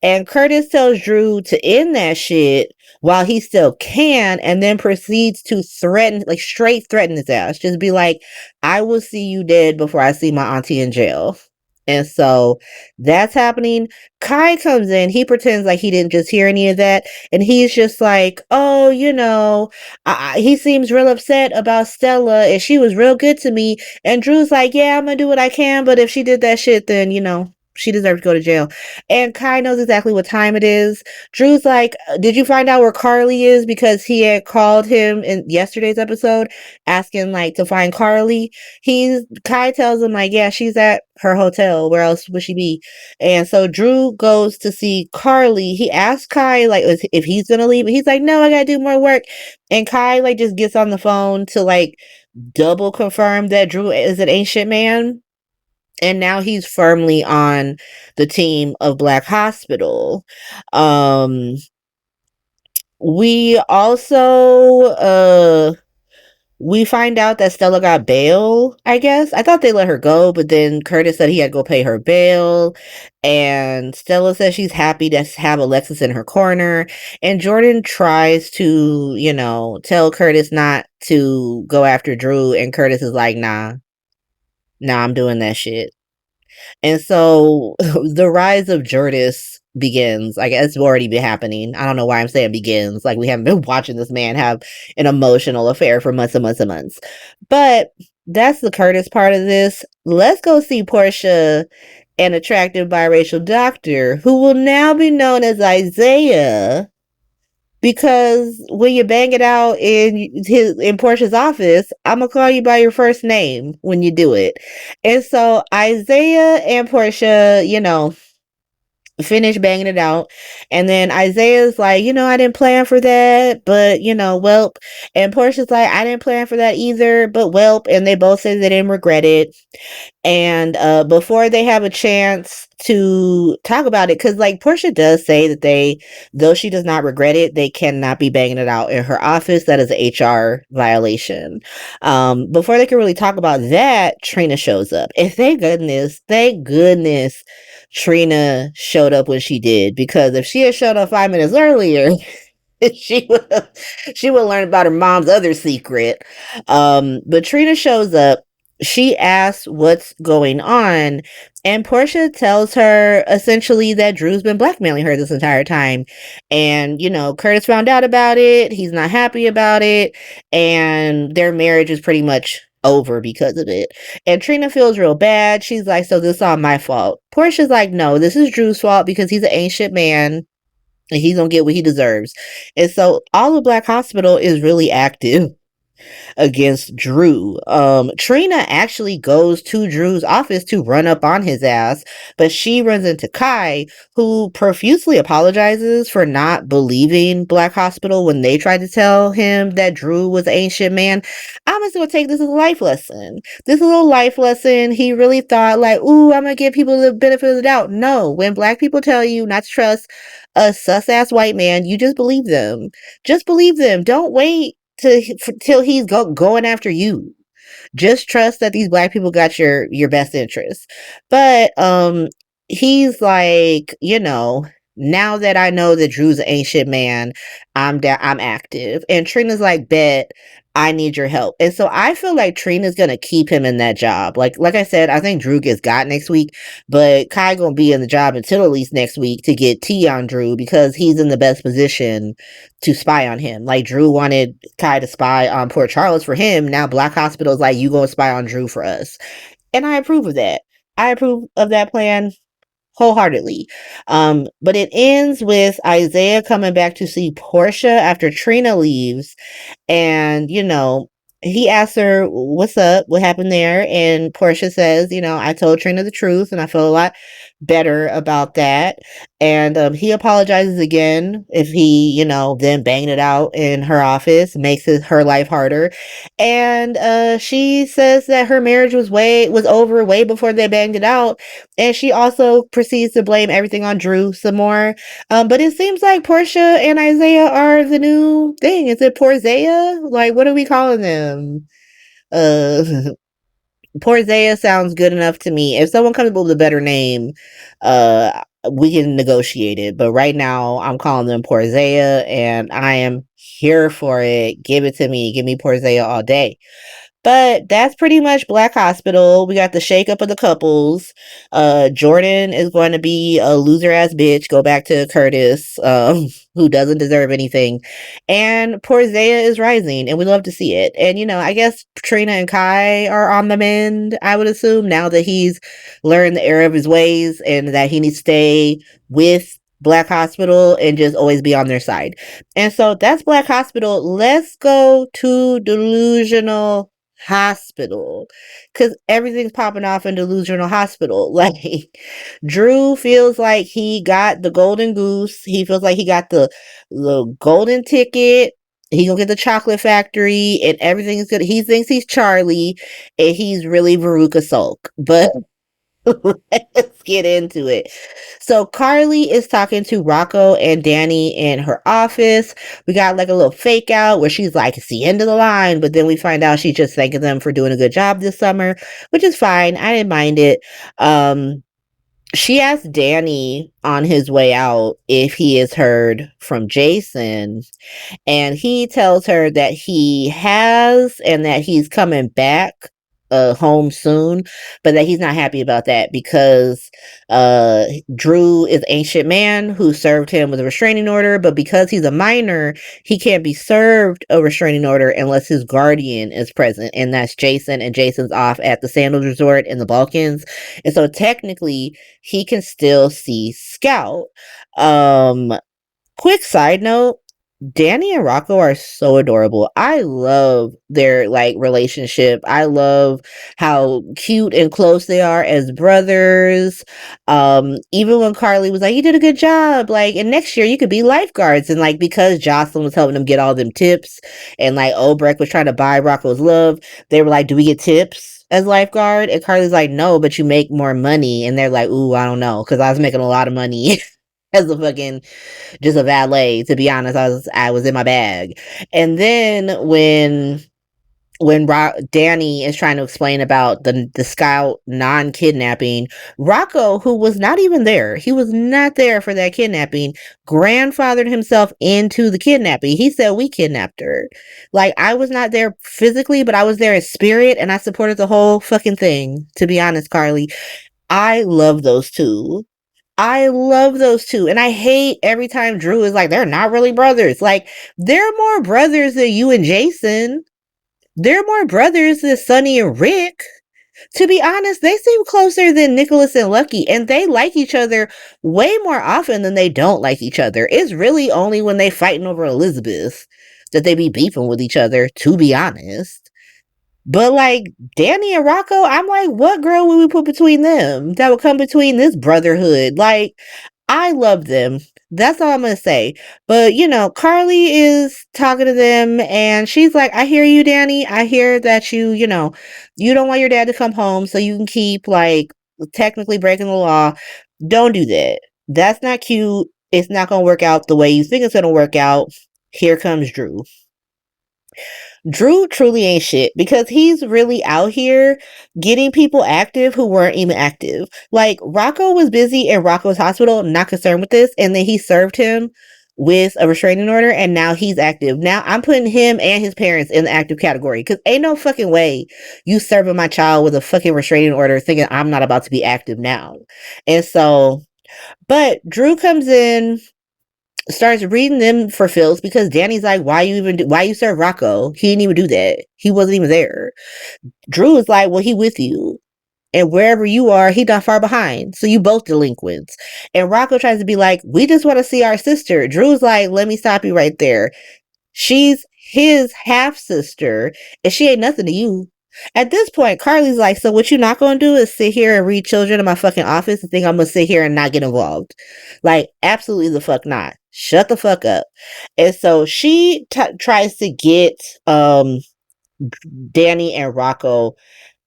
Speaker 1: And Curtis tells Drew to end that shit while he still can, and then proceeds to threaten, like straight threaten his ass. Just be like, I will see you dead before I see my auntie in jail. And so that's happening. Kai comes in. He pretends like he didn't just hear any of that. And he's just like, oh, he seems real upset about Stella and she was real good to me. And Drew's like, yeah, I'm going to do what I can. But if she did that shit, then, she deserves to go to jail. And Kai knows exactly what time it is. Drew's like, did you find out where Carly is? Because he had called him in yesterday's episode asking like to find Carly. Kai tells him like, yeah, she's at her hotel. Where else would she be? And so Drew goes to see Carly. He asks Kai like if he's gonna leave. He's like, no, I gotta do more work. And Kai like just gets on the phone to like double confirm that Drew is an ancient man. And now he's firmly on the team of Black Hospital. We also we find out that Stella got bail, I guess. I thought they let her go, but then Curtis said he had to go pay her bail. And Stella says she's happy to have Alexis in her corner. And Jordan tries to, tell Curtis not to go after Drew. And Curtis is like, nah, I'm doing that shit. And so the rise of Jordis begins. I guess it's already been happening. I don't know why I'm saying begins. Like we haven't been watching this man have an emotional affair for months and months and months. But that's the Curtis part of this. Let's go see Portia, an attractive biracial doctor who will now be known as Isaiah. Because when you bang it out in Portia's office, I'm gonna call you by your first name when you do it. And so Isaiah and Portia, finish banging it out. And then Isaiah's like, I didn't plan for that, but welp. And Portia's like, I didn't plan for that either, but welp. And they both say they didn't regret it. And before they have a chance to talk about it, because like Portia does say that though she does not regret it, they cannot be banging it out in her office. That is an HR violation. Before they can really talk about that, Trina shows up. And thank goodness, Trina showed up when she did, because if she had showed up 5 minutes earlier, she would learn about her mom's other secret. But Trina shows up. She asks what's going on, and Portia tells her essentially that Drew's been blackmailing her this entire time. And, Curtis found out about it. He's not happy about it. And their marriage is pretty much over because of it. And Trina feels real bad. She's like, so this is all my fault. Portia's like, no, this is Drew's fault because he's an ancient man and he's gonna get what he deserves. And so all of Black Hospital is really active against Drew. Trina actually goes to Drew's office to run up on his ass, but she runs into Kai, who profusely apologizes for not believing Black Hospital when they tried to tell him that Drew was an ancient man. I'm just gonna take this as a life lesson. This is a little life lesson. He really thought like, ooh, I'm gonna give people the benefit of the doubt. No, when Black people tell you not to trust a sus ass white man, you just believe them. Just believe them. Don't wait till he's going after you. Just trust that these Black people got your best interests. But he's like, now that I know that Drew's an ancient man, I'm active. And Trina's like, bet, I need your help. And so I feel like Trina's gonna keep him in that job. Like I said, I think Drew gets got next week, but Kai gonna be in the job until at least next week to get tea on Drew because he's in the best position to spy on him. Like Drew wanted Kai to spy on Port Charles for him. Now Black Hospital's like, you gonna spy on Drew for us. And I approve of that. I approve of that plan wholeheartedly. But it ends with Isaiah coming back to see Portia after Trina leaves. And, he asks her, what's up? What happened there? And Portia says, I told Trina the truth and I feel a lot better about that. And he apologizes again if he, then banged it out in her office, makes her life harder. And she says that her marriage was over way before they banged it out. And she also proceeds to blame everything on Drew some more. But it seems like Portia and Isaiah are the new thing. Is it Porzea? Like, what are we calling them? Uh, Porzea sounds good enough to me. If someone comes up with a better name, we can negotiate it. But right now, I'm calling them Porzea, and I am here for it. Give it to me. Give me Porzea all day. But that's pretty much Black Hospital. We got the shakeup of the couples. Jordan is going to be a loser ass bitch. Go back to Curtis, who doesn't deserve anything. And Porzea is rising, and we love to see it. And I guess Trina and Kai are on the mend, I would assume, now that he's learned the error of his ways and that he needs to stay with Black Hospital and just always be on their side. And so that's Black Hospital. Let's go to Delusional Hospital, because everything's popping off in Delusional Hospital. Like, Drew feels like he got the golden goose. He feels like he got the golden ticket. He gonna get the chocolate factory and everything's good. He thinks he's Charlie and he's really Veruca Sulk. But let's get into it. So Carly is talking to Rocco and Danny in her office. We got like a little fake out where she's like, it's the end of the line. But then we find out she's just thanking them for doing a good job this summer, which is fine. I didn't mind it. She asked Danny on his way out if he has heard from Jason. And he tells her that he has and that he's coming back home soon, but that he's not happy about that because Drew is ancient man who served him with a restraining order, but because he's a minor, he can't be served a restraining order unless his guardian is present, and that's Jason, and Jason's off at the Sandals Resort in the Balkans, and so technically he can still see Scout. Quick side note, Danny and Rocco are so adorable. I love their relationship. I love how cute and close they are as brothers. Even when Carly was like, you did a good job, and next year you could be lifeguards, and because Jocelyn was helping them get all them tips, and Obrecht was trying to buy Rocco's love, they were like, do we get tips as lifeguard? And Carly's like, no, but you make more money. And they're like, ooh, I don't know, because I was making a lot of money as a fucking just a valet. To be honest, I was in my bag. And then when Danny is trying to explain about the Scout non-kidnapping, Rocco, who was not even there, he was not there for that kidnapping, grandfathered himself into the kidnapping. He said, we kidnapped her. I was not there physically, but I was there in spirit, and I supported the whole fucking thing, to be honest, Carly. I love those two. I love those two. And I hate every time Drew is like, they're not really brothers. They're more brothers than you and Jason. They're more brothers than Sonny and Rick. To be honest, they seem closer than Nicholas and Lucky. And they like each other way more often than they don't like each other. It's really only when they fighting over Elizabeth. that they be beefing with each other, to be honest. But like Danny and Rocco, I'm like, what girl would we put between them that would come between this brotherhood? Like, I love them. That's all I'm gonna say. But you know, Carly is talking to them and she's like, I hear you, Danny. I hear that you know, you don't want your dad to come home so you can keep like technically breaking the law. Don't do that. That's not cute. It's not gonna work out the way you think it's gonna work out. Here comes Drew. Drew truly ain't shit because he's really out here getting people active who weren't even active. Like Rocco was busy in Rocco's hospital, not concerned with this, and then he served him with a restraining order and now he's active. Now I'm putting him and his parents in the active category because ain't no fucking way you serving my child with a fucking restraining order thinking I'm not about to be active now. And so, but Drew comes in, starts reading them for Phils because Danny's like, why you serve Rocco? He didn't even do that. He wasn't even there. Drew is like, well, he with you. And wherever you are, he not far behind. So you both delinquents. And Rocco tries to be like, we just want to see our sister. Drew's like, let me stop you right there. She's his half sister, and she ain't nothing to you. At this point, Carly's like, so what you not gonna do is sit here and read children in my fucking office and think I'm gonna sit here and not get involved? Like, absolutely the fuck not. Shut the fuck up. And so she tries to get Danny and Rocco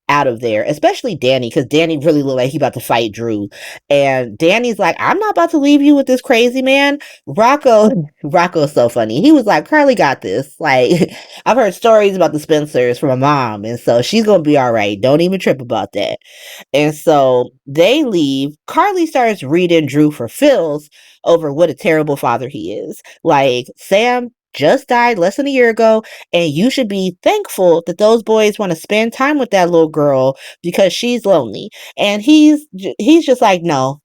Speaker 1: out of there, especially Danny, because Danny really looked like he about to fight Drew. And Danny's like, I'm not about to leave you with this crazy man. Rocco's so funny. He was like, Carly got this. Like, I've heard stories about the Spencers from my mom, and so she's gonna be all right. Don't even trip about that. And so they leave. Carly starts reading Drew for Phil's over what a terrible father he is. Like, Sam just died less than a year ago, and you should be thankful that those boys want to spend time with that little girl because she's lonely. And he's just like, no,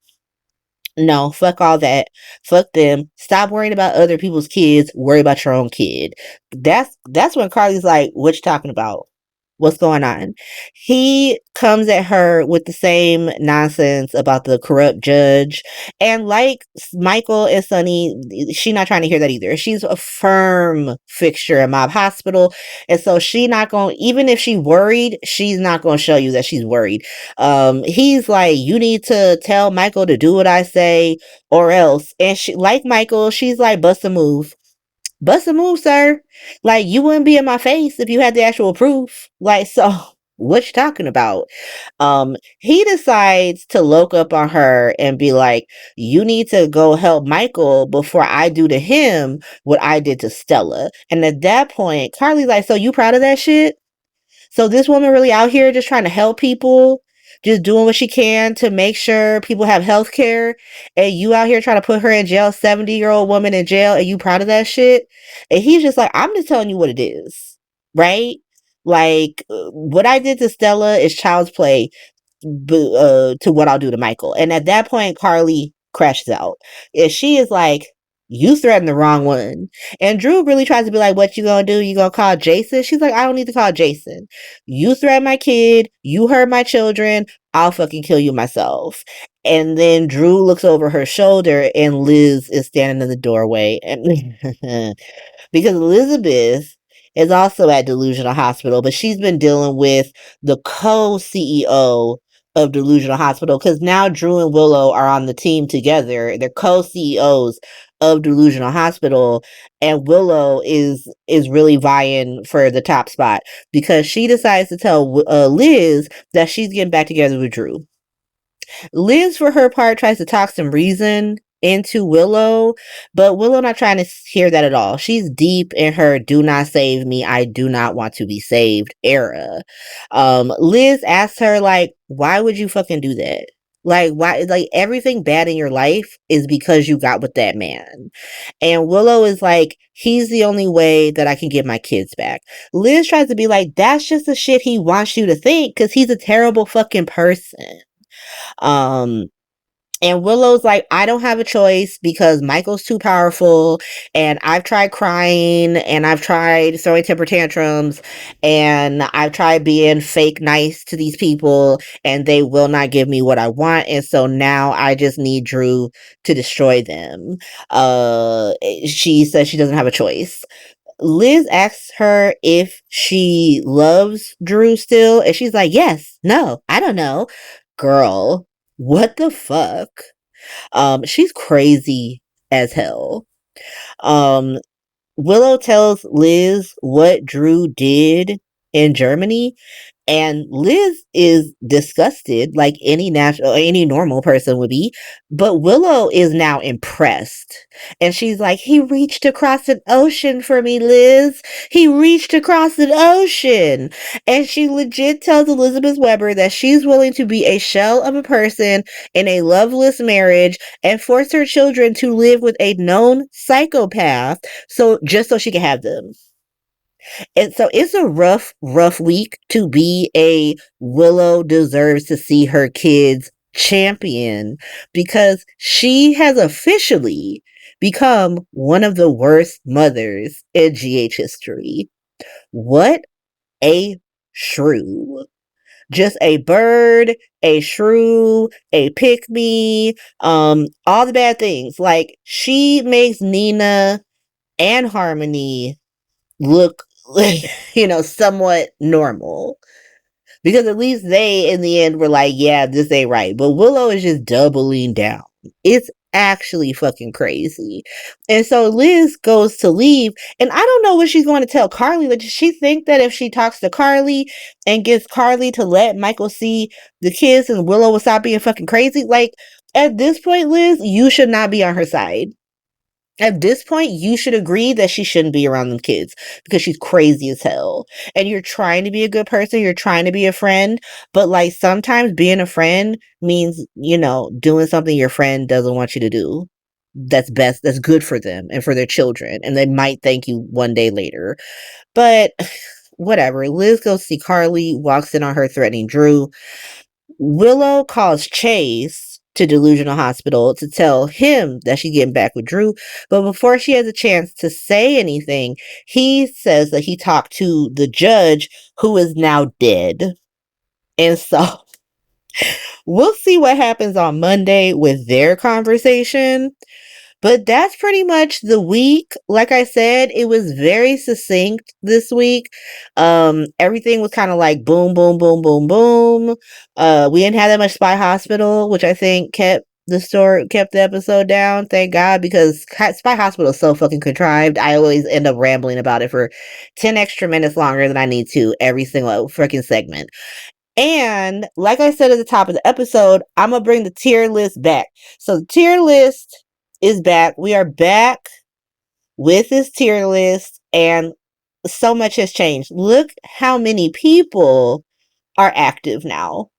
Speaker 1: fuck all that. Fuck them. Stop worrying about other people's kids. Worry about your own kid. That's when Carly's like, what you talking about? What's going on? He comes at her with the same nonsense about the corrupt judge. And like Michael and Sonny, she's not trying to hear that either. She's a firm fixture in Mob Hospital. And so she not going, even if she worried, she's not going to show you that she's worried. He's like, you need to tell Michael to do what I say or else. And she, like Michael, she's like, bust a move. Bust a move, sir. Like, you wouldn't be in my face if you had the actual proof. Like, so what you talking about? He decides to loke up on her and be like, you need to go help Michael before I do to him what I did to Stella. And at that point, Carly's like, so you proud of that shit? So this woman really out here just trying to help people, just doing what she can to make sure people have health care, and you out here trying to put her in jail, 70-year-old woman in jail, and you proud of that shit? And he's just like, I'm just telling you what it is, right? Like, what I did to Stella is child's play to what I'll do to Michael. And at that point, Carly crashes out. And she is like, you threatened the wrong one. And Drew really tries to be like, what you gonna do? You gonna call Jason? She's like, I don't need to call Jason. You threatened my kid. You hurt my children. I'll fucking kill you myself. And then Drew looks over her shoulder and Liz is standing in the doorway. And because Elizabeth is also at Delusional Hospital, but she's been dealing with the co-CEO of Delusional Hospital because now Drew and Willow are on the team together. They're co-CEOs of Delusional Hospital, and Willow is really vying for the top spot because she decides to tell Liz that she's getting back together with Drew. Liz, for her part, tries to talk some reason into Willow, but Willow not trying to hear that at all. She's deep in her do not save me, I do not want to be saved era. Liz asks her, like, why would you fucking do that? Like, why? Like, everything bad in your life is because you got with that man. And Willow is like, he's the only way that I can get my kids back. Liz tries to be like, that's just the shit he wants you to think because he's a terrible fucking person. And Willow's like, I don't have a choice because Michael's too powerful, and I've tried crying, and I've tried throwing temper tantrums, and I've tried being fake nice to these people, and they will not give me what I want, and so now I just need Drew to destroy them. She says she doesn't have a choice. Liz asks her if she loves Drew still, and she's like, yes, no, I don't know. Girl, what the fuck? She's crazy as hell. Um, Willow tells Liz what Drew did in Germany, and Liz is disgusted like any normal person would be, but Willow is now impressed. And she's like, "He reached across an ocean for me, Liz. He reached across an ocean." And she legit tells Elizabeth Weber that she's willing to be a shell of a person in a loveless marriage and force her children to live with a known psychopath just so she can have them. And so it's a rough week to be a Willow deserves to see her kids champion, because she has officially become one of the worst mothers in GH history. What a shrew. Just a bird, a shrew, a pick me, all the bad things. Like, she makes Nina and Harmony look like, somewhat normal, because at least they in the end were like, yeah, this ain't right. But Willow is just doubling down. It's actually fucking crazy. And so Liz goes to leave, and I don't know what she's going to tell Carly. Like, does she think that if she talks to Carly and gets Carly to let Michael see the kids, and Willow will stop being fucking crazy? Like, at this point, Liz, you should not be on her side. At this point, you should agree that she shouldn't be around them kids, because she's crazy as hell. And you're trying to be a good person. You're trying to be a friend. But, like, sometimes being a friend means, doing something your friend doesn't want you to do. That's good for them and for their children. And they might thank you one day later. But whatever. Liz goes see Carly, walks in on her threatening Drew. Willow calls Chase to Delusional Hospital to tell him that she's getting back with Drew. But before she has a chance to say anything, he says that he talked to the judge, who is now dead. And so we'll see what happens on Monday with their conversation. But that's pretty much the week. Like I said, it was very succinct this week. Everything was kind of like boom, boom, boom, boom, boom. We didn't have that much Spy Hospital, which I think kept the episode down. Thank God, because Spy Hospital is so fucking contrived. I always end up rambling about it for 10 extra minutes longer than I need to every single freaking segment. And like I said at the top of the episode, I'm going to bring the tier list back. So the tier list is back. We are back with this tier list, and so much has changed. Look how many people are active now.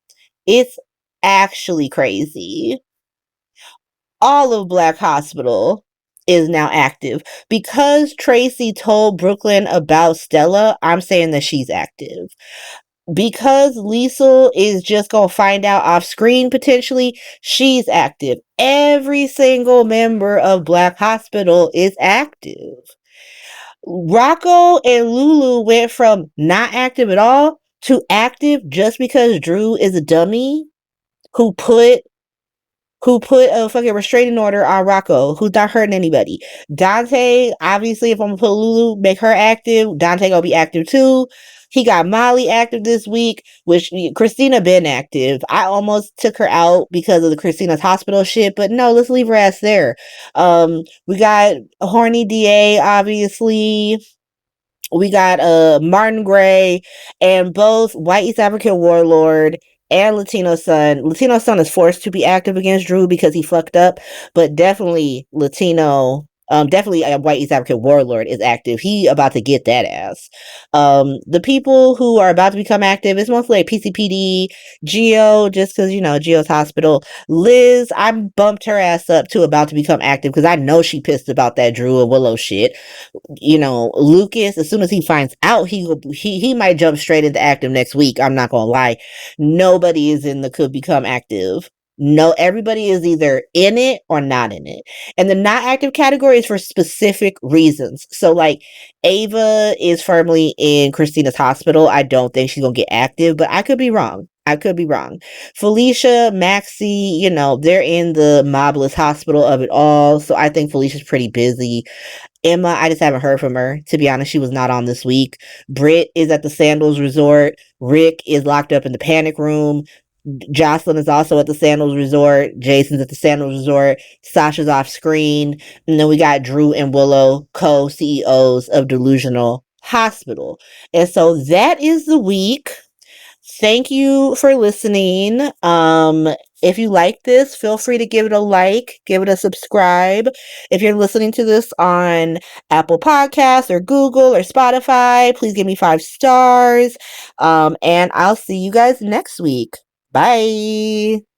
Speaker 1: It's actually crazy. All of Black Hospital is now active. Because Tracy told Brooklyn about Stella, I'm saying that she's active. Because Liesl is just gonna find out off screen potentially, she's active. Every single member of Black Hospital is active. Rocco and Lulu went from not active at all to active just because Drew is a dummy who put a fucking restraining order on Rocco, who's not hurting anybody. Dante, obviously, if I'm gonna put Lulu, make her active, Dante gonna be active too. He got Molly active this week, which Christina been active. I almost took her out because of the Christina's hospital shit, but no, let's leave her ass there. We got Horny DA, obviously. We got Martin Gray, and both White East African Warlord and Latino Son. Latino Son is forced to be active against Drew because he fucked up, but definitely definitely a White East African Warlord is active. He about to get that ass. The people who are about to become active is mostly like PCPD, Geo, just because, Geo's hospital. Liz, I bumped her ass up to about to become active because I know she pissed about that Drew and Willow shit. Lucas, as soon as he finds out, he might jump straight into active next week. I'm not gonna lie. Nobody is in the could become active. No, everybody is either in it or not in it. And the not active category is for specific reasons. So, like, Ava is firmly in Christina's hospital. I don't think she's gonna get active, but I could be wrong. Felicia, Maxie, they're in the mobless hospital of it all. So I think Felicia's pretty busy. Emma, I just haven't heard from her. To be honest, she was not on this week. Britt is at the Sandals Resort. Rick is locked up in the panic room. Jocelyn is also at the Sandals Resort. Jason's at the Sandals Resort. Sasha's off screen. And then we got Drew and Willow, co-CEOs of Delusional Hospital. And so that is the week. Thank you for listening. If you like this, feel free to give it a like, give it a subscribe. If you're listening to this on Apple Podcasts or Google or Spotify, please give me 5 stars. And I'll see you guys next week. Bye.